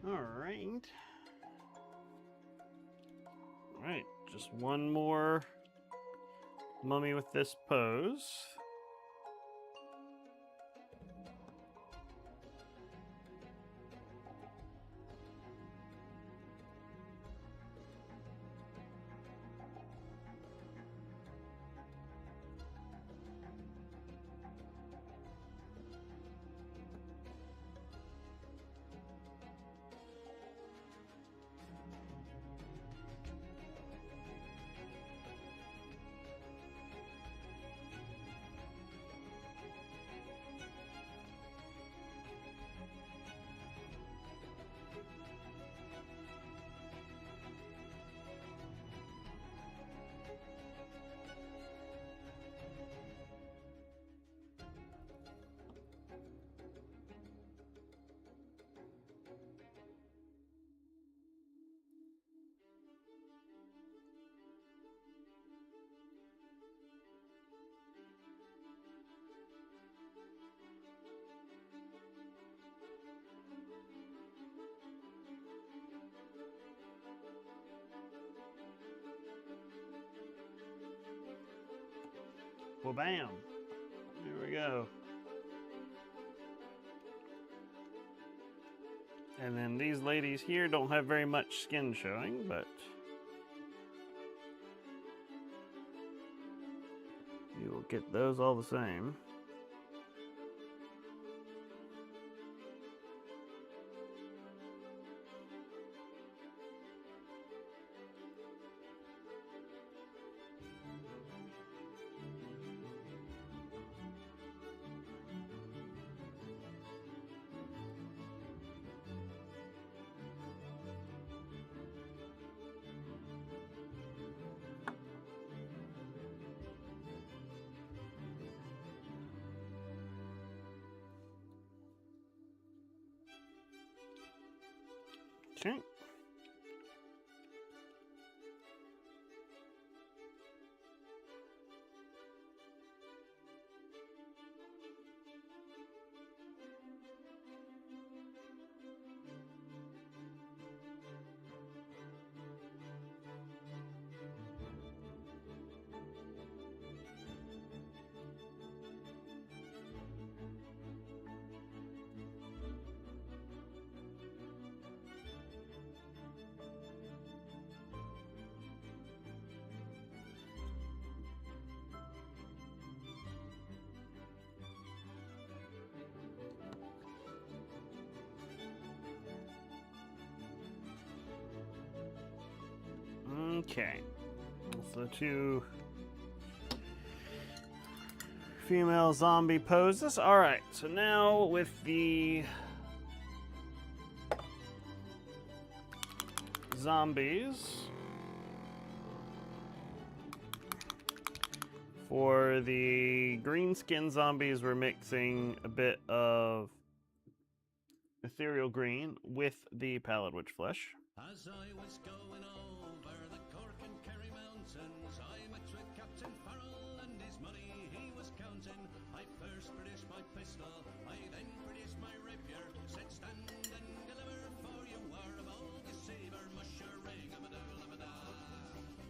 Alright. Alright, just one more mummy with this pose. Well, bam. There we go. And then these ladies here don't have very much skin showing, but you will get those all the same. Okay. Okay, so two female zombie poses. All right, so now with the zombies, for the green skin zombies, we're mixing a bit of ethereal green with the pallid witch flesh. As I was going over the Cork and Kerry mountains, I met with Captain Farrell and his money he was counting. I first produced my pistol, I then produced my rapier, said stand and deliver, for you are a bold deceiver, musher ring of a doodle of a da.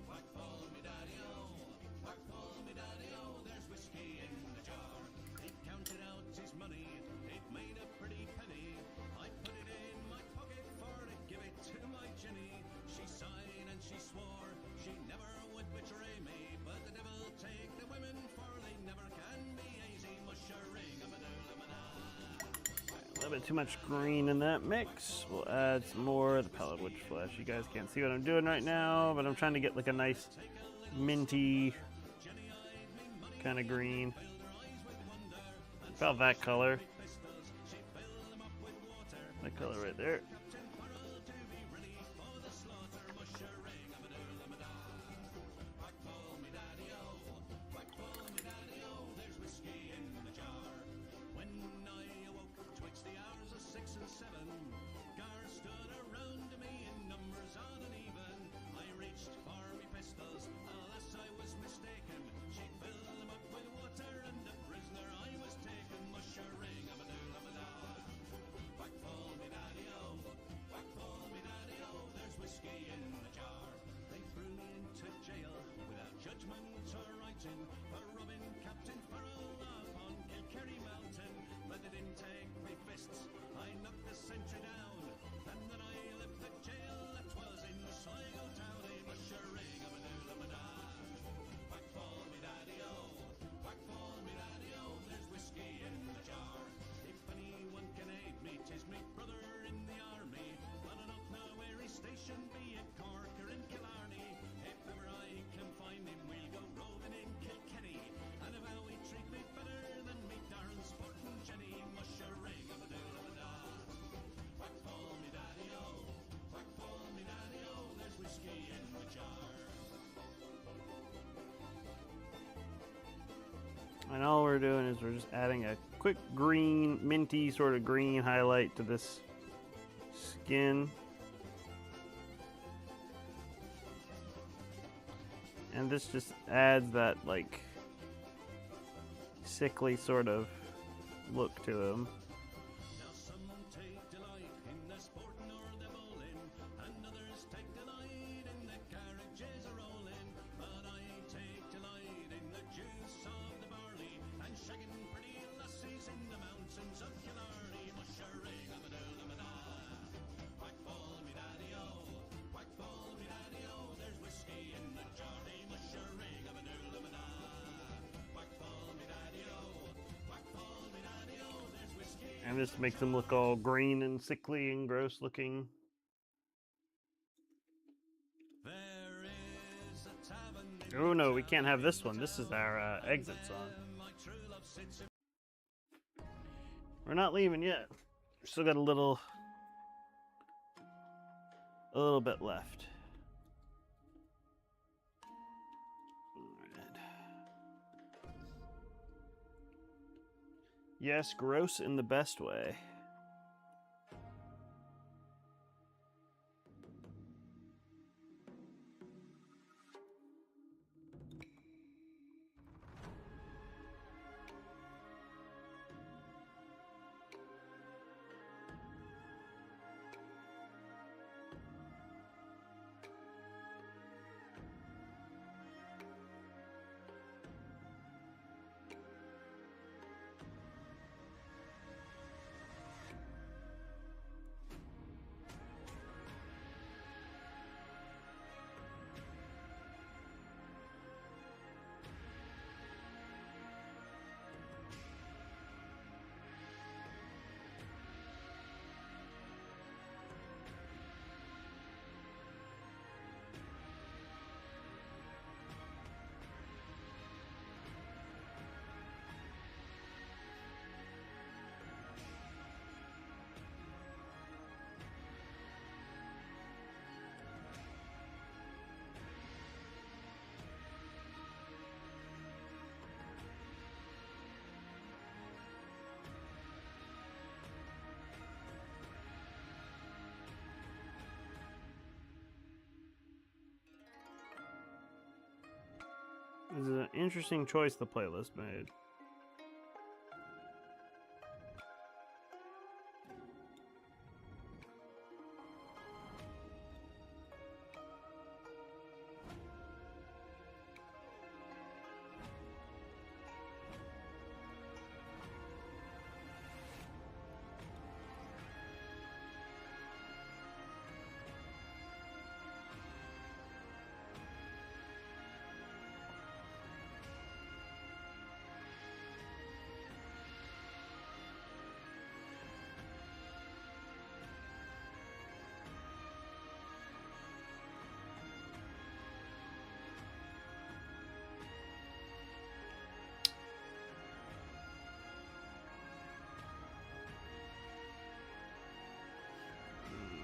Whack fall me daddy-o, whack fall me daddy-o, there's whiskey in the jar. He counted out his money, it made a pretty penny. I put it in my pocket for to give it to my Jenny. She sighed and she swore she never would betray me, but the devil take the women, for they never can be easy. Musher ring of a doodle of a da. A little bit too much green in that mix. We'll add some more of the pallid witch flesh. You guys can't see what I'm doing right now, but I'm trying to get like a nice minty kind of green. About that color. That color right there. we're doing is we're just adding a quick green, minty sort of green highlight to this skin. And this just adds that, like, sickly sort of look to him. Now some take delight in the sporting or the bowling, and others take delight in the carriages a-rolling. But I take delight in the juice of the barley, and shagging pretty lassies in the mountains of Killarney. Mushering of a doodle-a-da, whack fall me daddy-o, whack fall me daddy-o, there's whiskey in the jardy. Mushering of a doodle-a-da, whack fall me daddy-o, whack fall me daddy-o, there's whiskey. And this makes him look all green and sickly and gross looking. There is a tavern in Oh no, we can't have this one. This is our exit song. my true love sits in. We're not leaving yet. We still got a little bit left. Alright. Yes, gross in the best way. This is an interesting choice the playlist made.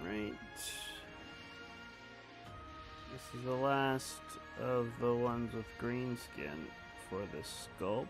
Right. This is the last of the ones with green skin for this sculpt.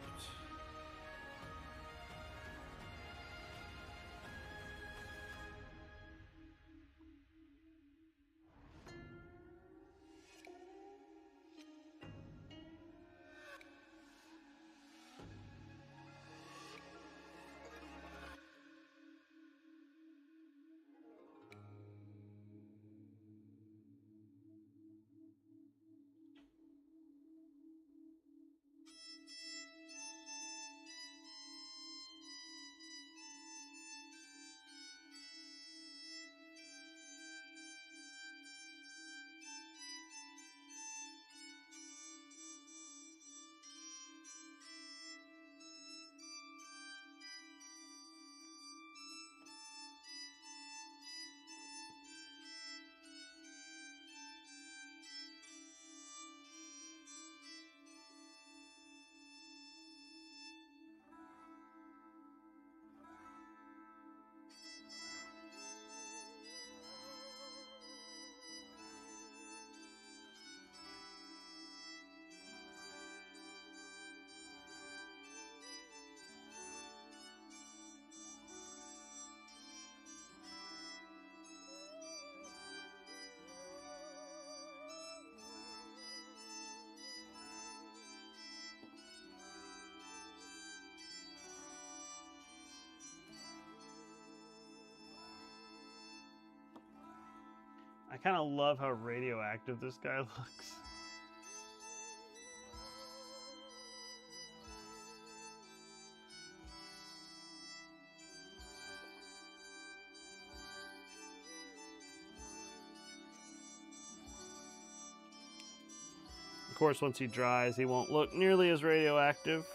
I kind of love how radioactive this guy looks. Of course, once he dries, he won't look nearly as radioactive.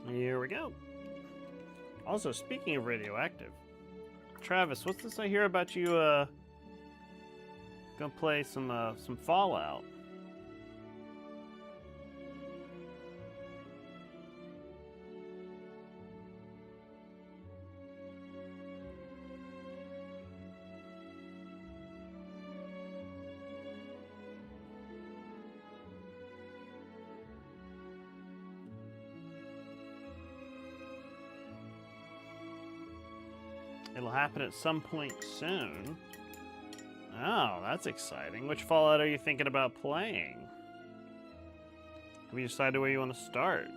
Here we go. Also, speaking of radioactive, Travis, what's this I hear about you gonna play some Fallout? It'll happen at some point soon. Oh, that's exciting. Which Fallout are you thinking about playing? Have you decided where you want to start?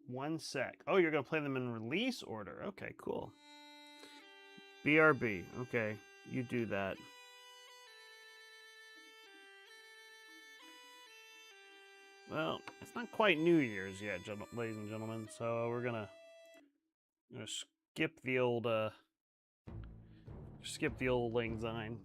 One sec. Oh, you're going to play them in release order. Okay, cool. BRB. Okay, you do that. Well, it's not quite New Year's yet, ladies and gentlemen, so we're gonna skip the old Lang Syne.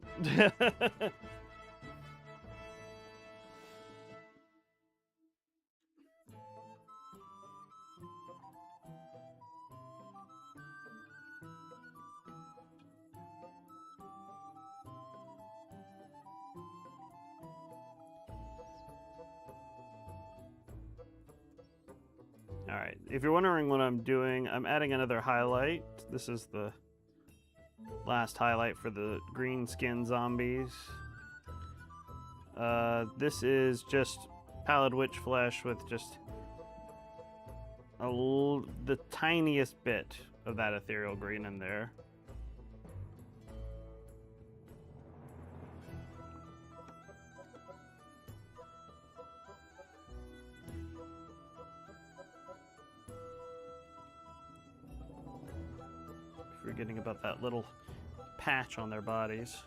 Alright, if you're wondering what I'm doing, I'm adding another highlight. This is the last highlight for the green skin zombies. This is just pallid witch flesh with just the tiniest bit of that ethereal green in there. Forgetting about that little patch on their bodies.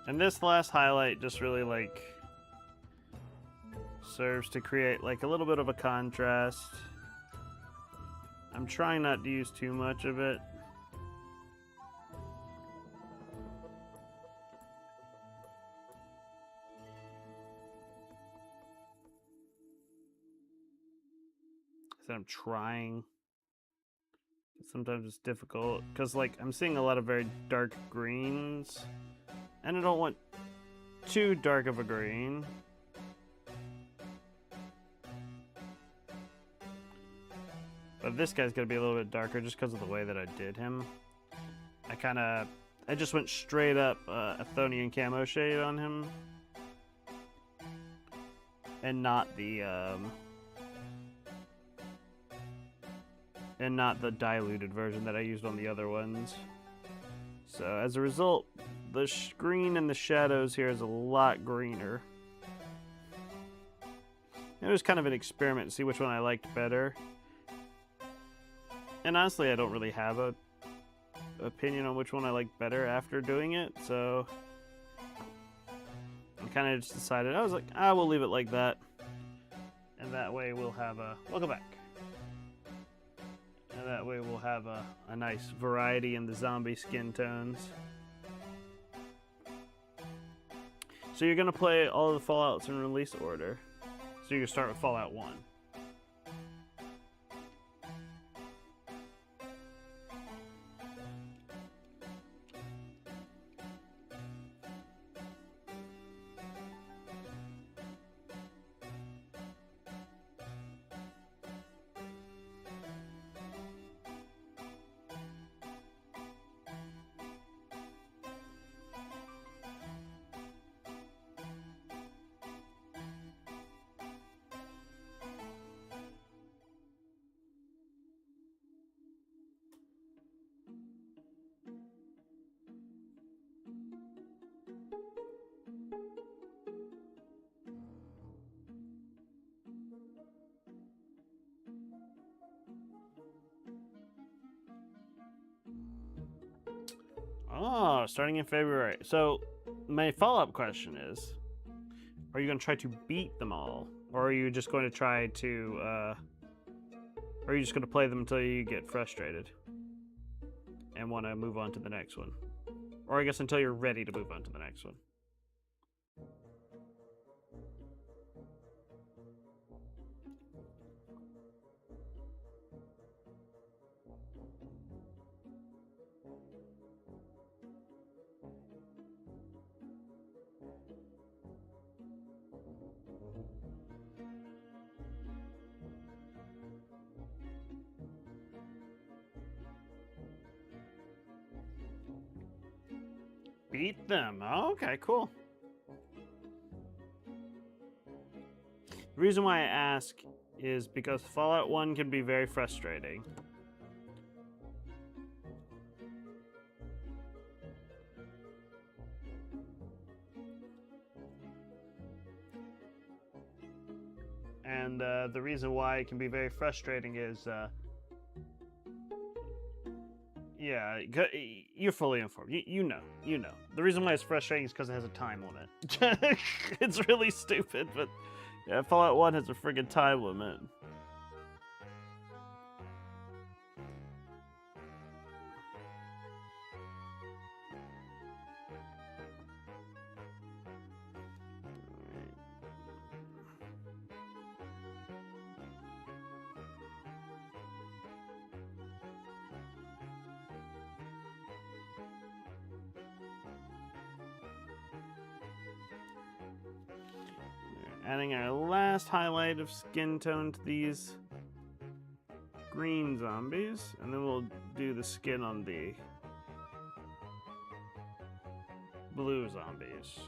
And this last highlight just really serves to create a little bit of a contrast. I'm trying not to use too much of it. So I'm trying. Sometimes it's difficult because, like, I'm seeing a lot of very dark greens, and I don't want too dark of a green. But this guy's gonna be a little bit darker just because of the way that I did him. I just went straight up Athonian camo shade on him, and not the diluted version that I used on the other ones. So as a result, the green and the shadows here is a lot greener. It was kind of an experiment to see which one I liked better. And honestly, I don't really have a opinion on which one I like better after doing it, so I kind of just decided, I was like, we'll leave it like that. And that way we'll have a, welcome back. And that way we'll have a nice variety in the zombie skin tones. So you're gonna play all of the Fallouts in release order. So you start with Fallout 1. Oh, starting in February. So, my follow-up question is, are you going to try to beat them all? Or are you just going to try to, or are you just going to play them until you get frustrated and want to move on to the next one? Or I guess until you're ready to move on to the next one. Beat them. Oh, okay, cool. The reason why I ask is because Fallout 1 can be very frustrating. And the reason why it can be very frustrating is, yeah, you're fully informed. You know. The reason why it's frustrating is because it has a time limit. It's really stupid, but yeah, Fallout 1 has a friggin' time limit. Adding our last highlight of skin tone to these green zombies, and then we'll do the skin on the blue zombies.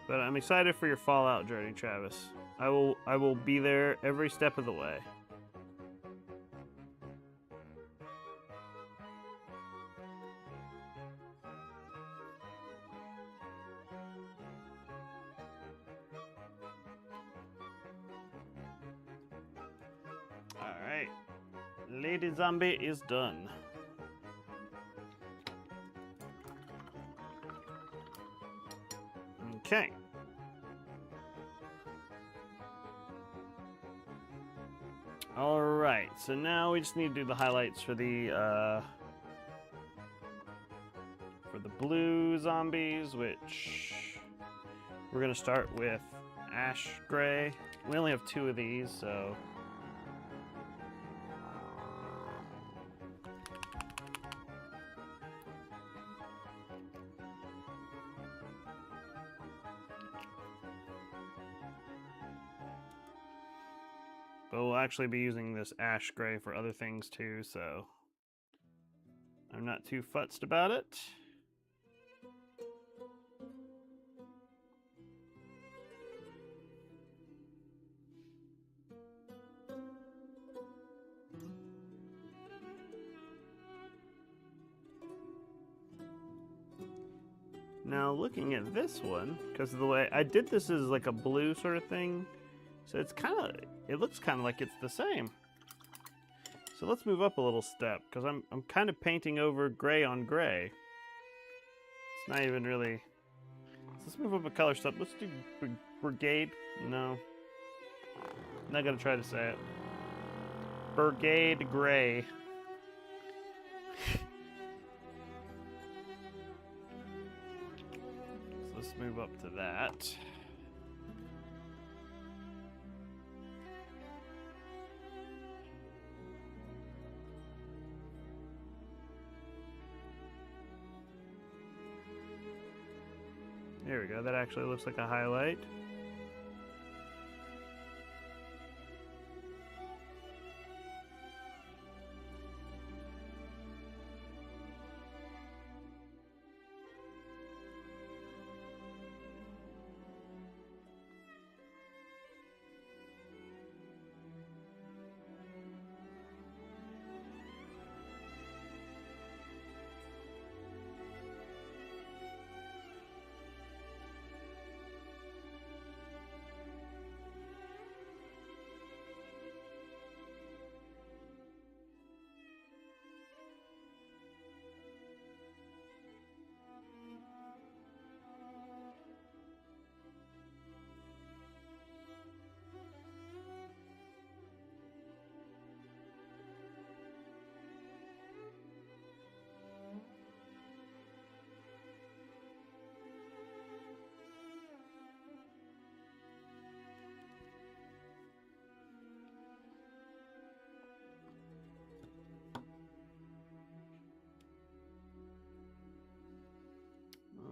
But I'm excited for your Fallout journey, Travis. I will be there every step of the way. Alright. Lady Zombie is done. Okay. Alright, so now we just need to do the highlights for the blue zombies, which we're gonna start with ash gray. We only have 2 of these, so but we'll actually be using this ash gray for other things too, so I'm not too futzed about it. Now looking at this one, because of the way I did this as like a blue sort of thing, so it looks kind of like it's the same. So let's move up a little step, because I'm kind of painting over gray on gray. It's not even really. So let's move up a color step. Let's do brigade. No, I'm not gonna try to say it. Brigade gray. Let's move up to that. There we go. That actually looks like a highlight.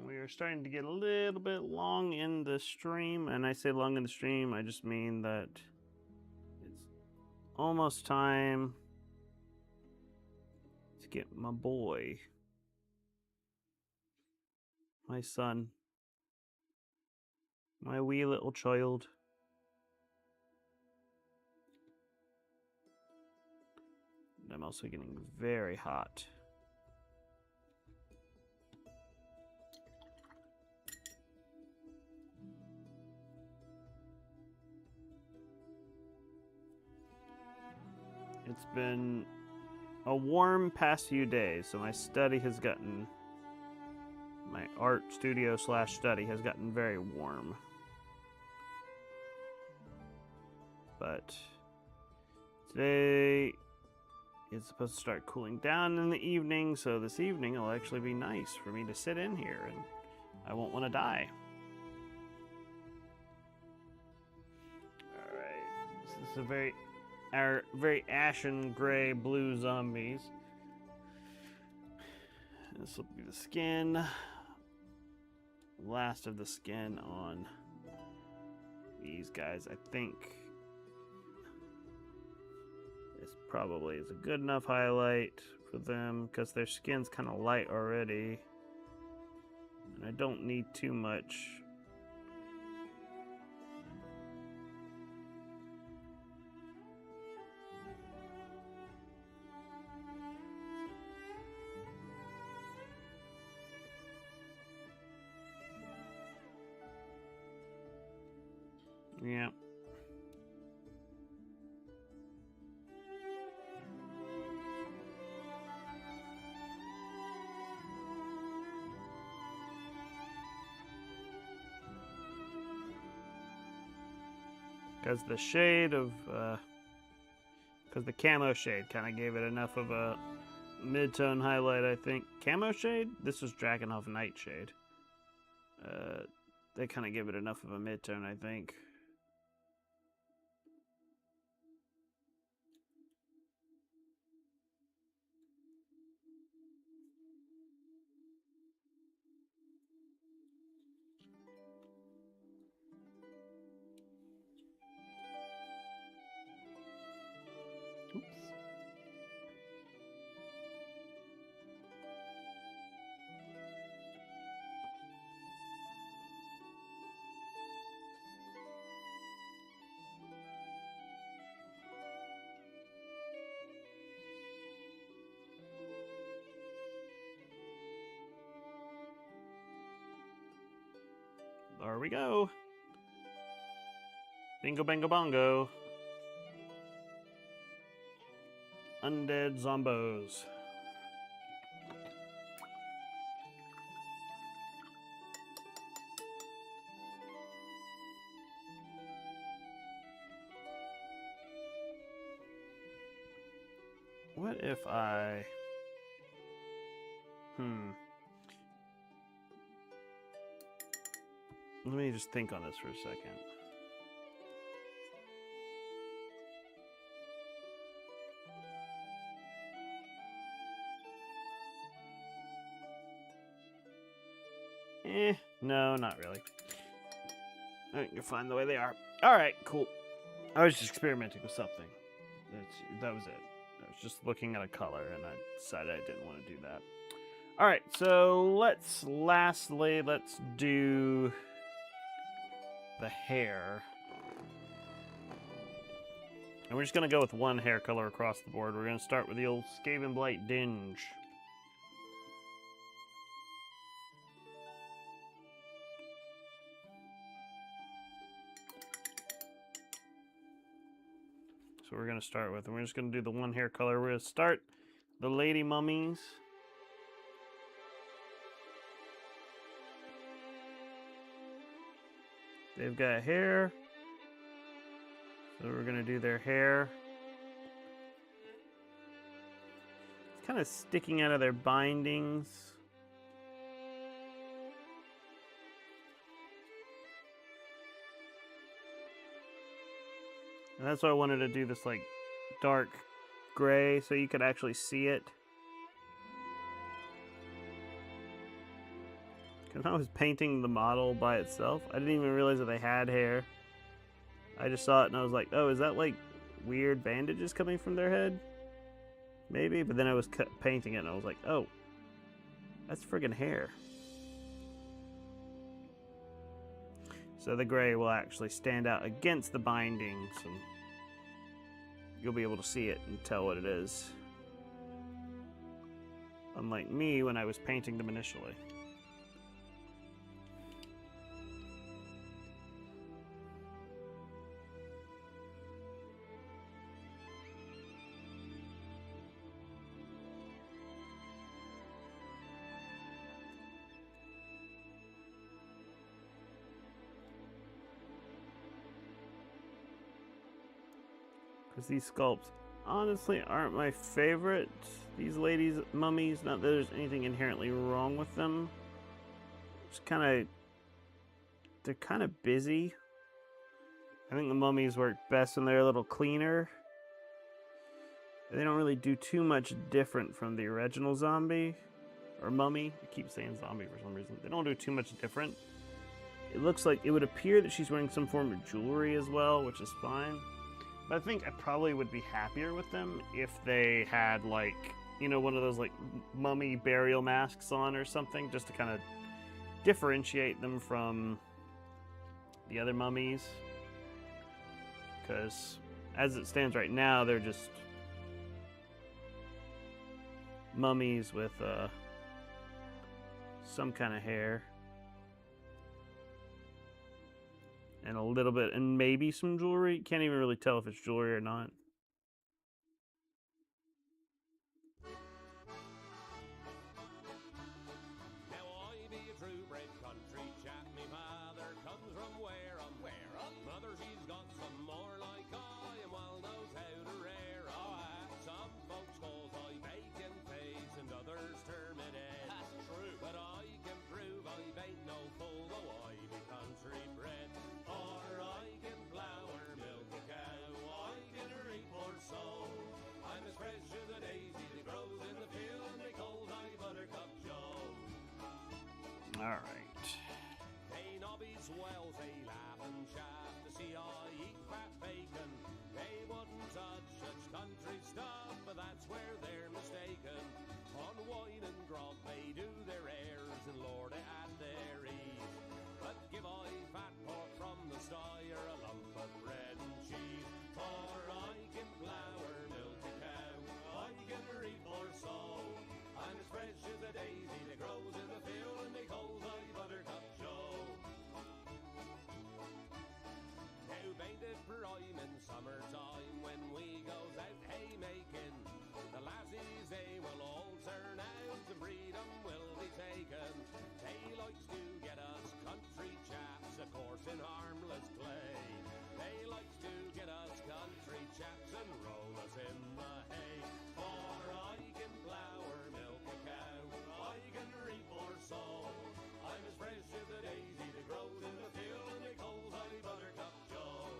We're starting to get a little bit long in the stream, and I say long in the stream, I just mean that it's almost time to get my boy, my son, my wee little child. And I'm also getting very hot. It's been a warm past few days, so my study has gotten, my art studio / study has gotten very warm. But today it's supposed to start cooling down in the evening, so this evening will actually be nice for me to sit in here and I won't want to die. Alright, so this is a very ashen gray blue zombies. This will be the skin. Last of the skin on these guys. I think this probably is a good enough highlight for them because their skin's kind of light already. And I don't need too much. Yeah. Because the shade of, because the camo shade kind of gave it enough of a mid-tone highlight, I think. Camo shade? This was Dragonhof Nightshade. They kind of give it enough of a mid-tone, I think. Oops. There we go. Bingo, bango, bongo. Undead zombos. What if I... Let me just think on this for a second. No, not really. I think you're fine the way they are. Alright, cool. I was just experimenting with something. That was it. I was just looking at a color, and I decided I didn't want to do that. Alright, so let's do the hair. And we're just going to go with one hair color across the board. We're going to start with the old Skaven Blight Dinge. So we're going to start with, and we're just going to do the one hair color. We're going to start the Lady Mummies. They've got hair. So we're going to do their hair. It's kind of sticking out of their bindings. And that's why I wanted to do this like dark gray so you could actually see it. Because I was painting the model by itself, I didn't even realize that they had hair. I just saw it and I was like, oh, is that like weird bandages coming from their head? Maybe, but then I was painting it and I was like, oh, that's friggin' hair. So the gray will actually stand out against the bindings and you'll be able to see it and tell what it is. Unlike me when I was painting them initially. Because these sculpts honestly aren't my favorite. These ladies' mummies, not that there's anything inherently wrong with them. Just they're kind of busy. I think the mummies work best when they're a little cleaner. They don't really do too much different from the original zombie or mummy. I keep saying zombie for some reason. They don't do too much different. It looks like it would appear that she's wearing some form of jewelry as well, which is fine. But I think I probably would be happier with them if they had, like, you know, one of those, like, mummy burial masks on or something, just to kind of differentiate them from the other mummies. Because as it stands right now, they're just mummies with some kind of hair. And a little bit, and maybe some jewelry. Can't even really tell if it's jewelry or not. Now I be a true-bred country chap. Me father comes from Wareham. Mother, she's got some more All right. They nobbies well, they laugh and chaff to see I eat fat bacon. They wouldn't touch such country stuff, but that's where they're mistaken. On wine and grog they do their airs, and Lord they at their ease. But give I fat pork from the sty, or a lump of bread and cheese, or I can flour milk a cow, I can reap or sow. I'm as fresh as a daisy that grows in the field, and they calls I Buttercup Joe. Now painted prime in summertime when we goes out haymaking. The lassies they will all turn out and freedom will be taken. They likes to get us country chaps, of course in harmless clay. They likes to get us country chaps and roll us in the hay. For I can flour milk a cow, I can reap or sow. I'm as fresh as a daisy that grows in the field, and they calls I Buttercup Joe.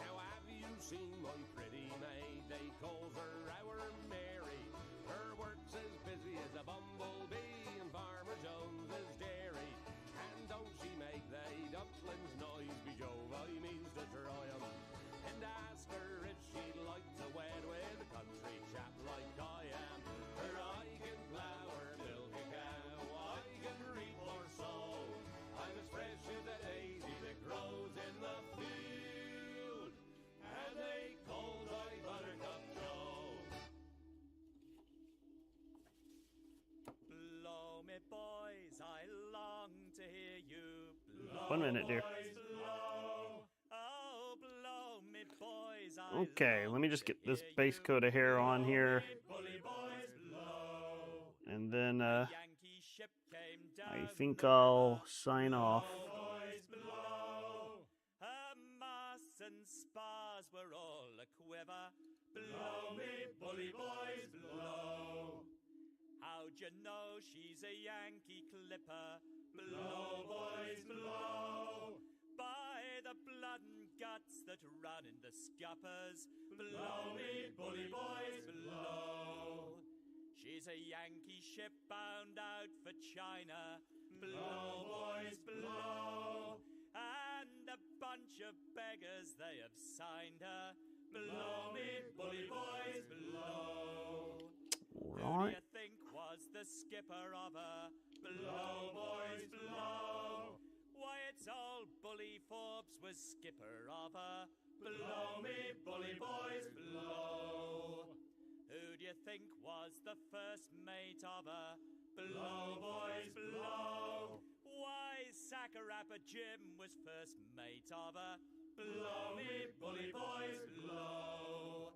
Now have you seen my pretty maid? They calls her our Mary. Her work's as busy as a bumblebee, and Farmer Jones is dairy. And don't she make they dumplings noise? Be Jove, I means to try 'em. And ask her if she'd like to wed with a country chap like I am. Her I can flour milk a cow, I can reap or sow. I'm as fresh as a daisy that grows in the field, and they calls I Buttercup Joe. Blow me, boys, I long to hear you blow. 1 minute, dear. Boys, blow. Oh, blow me, boys, I Okay, long let me just to get this hear base you coat of hair on blow here, me, bully boys, blow. and then A Yankee ship came I down think the I'll river. sign off. Boys, blow. Her masts and spars were all a quiver. Blow me, bully boys, blow. How'd you know she's a Yankee clipper? Blow, boys, blow. By the blood and guts that run in the scuppers. Blow me, bully boys, blow. She's a Yankee ship bound out for China. Blow, boys, blow. And a bunch of beggars, they have signed her. Blow me, bully boys, blow. Who do Right. you think was the skipper of her? Blow, boys, blow. Why, it's old Bully Forbes was skipper of her. Blow me, bully boys, blow. Who do you think was the first mate of her? Blow, boys, blow. Why, Sakarappa Jim was first mate of her. Blow me, bully boys, blow.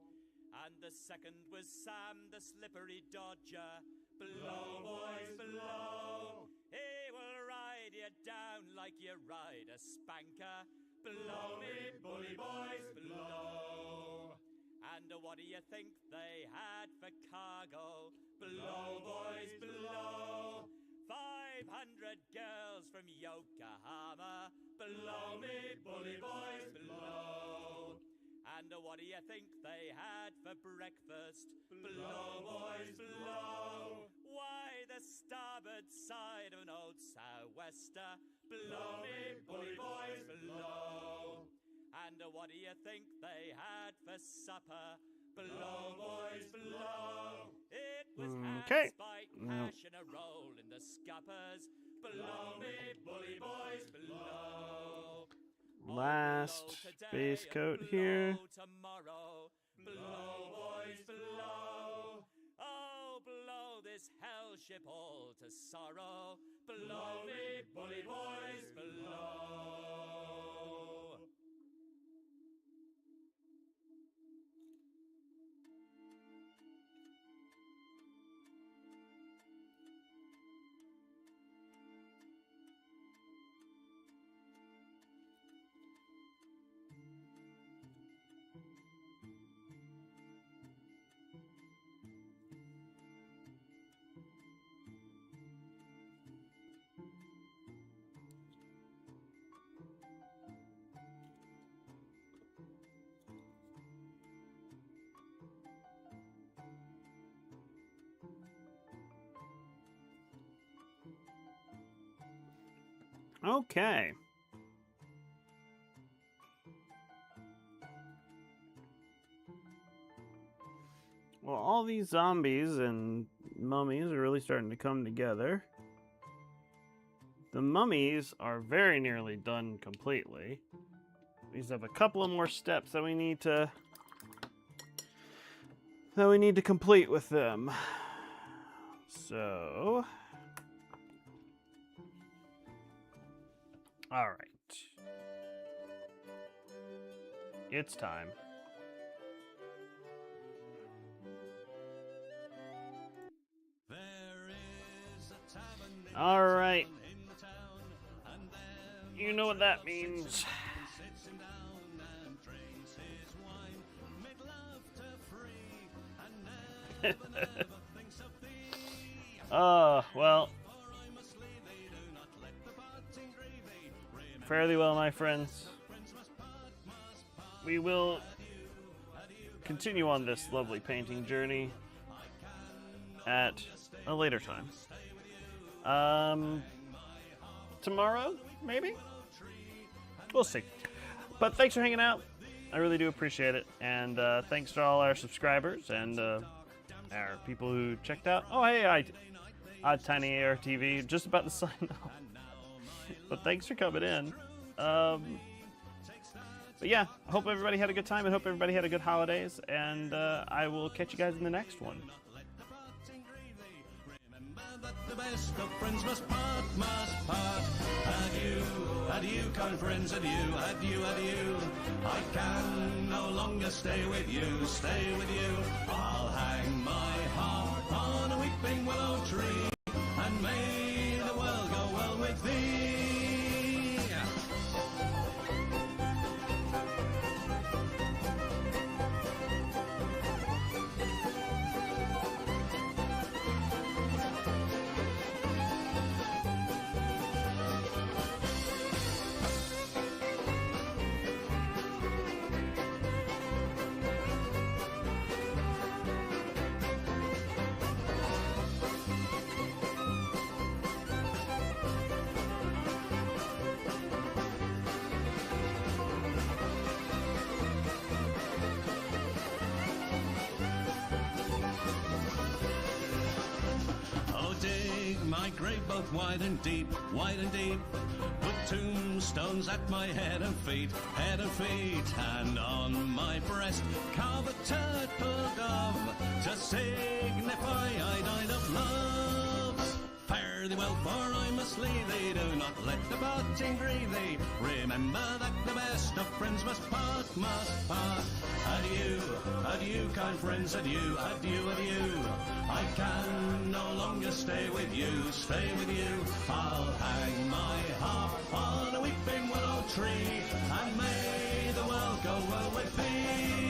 And the second was Sam, the slippery dodger. Blow, boys, blow. He will ride you down like you ride a spanker. Blow me, bully boys, blow. And what do you think they had for cargo? Blow, boys, blow. 500 girls from Yokohama. Blow me, bully boys, blow. And what do you think they had for breakfast? Blow, boys, blow. Why, the starboard side of an old sou'wester. Blow me, bully boys, blow. And what do you think they had for supper? Blow, boys, blow. It was Okay. handspike, No. hash, and a roll in the scuppers. Blow me, bully boys, blow. Last base coat here. Tomorrow, blow, boys, blow. Oh, blow this hell ship all to sorrow. Blow me, bully boys, blow. Okay. Well, all these zombies and mummies are really starting to come together. The mummies are very nearly done completely. We just have a couple of more steps that we need to complete with them. So, all right. It's time. All right. You know what that means. Well. Fare thee well, my friends. We will continue on this lovely painting journey at a later time. Tomorrow, maybe? We'll see. But thanks for hanging out. I really do appreciate it. And thanks to all our subscribers and our people who checked out. Oh, hey, Tiny ARTV, just about to sign off. But thanks for coming in. But yeah, I hope everybody had a good time. I hope everybody had a good holidays. And I will catch you guys in the next one. That the best of friends must part, must part. Adieu, adieu, kind friends, adieu, adieu, adieu. I can no longer stay with you, stay with you. I'll hang my harp on a weeping willow tree, and may the world go well with thee. My grave both wide and deep, wide and deep. Put tombstones at my head and feet, and on my breast carve a turtle dove to signify I died of love. Fare thee well, for I must leave thee. Do not let the parting grieve thee. Remember that the best of friends must part, must part. Adieu, adieu, kind friends, adieu, adieu, adieu. I can no longer stay with you, stay with you. I'll hang my harp on a weeping willow tree, and may the world go well with thee.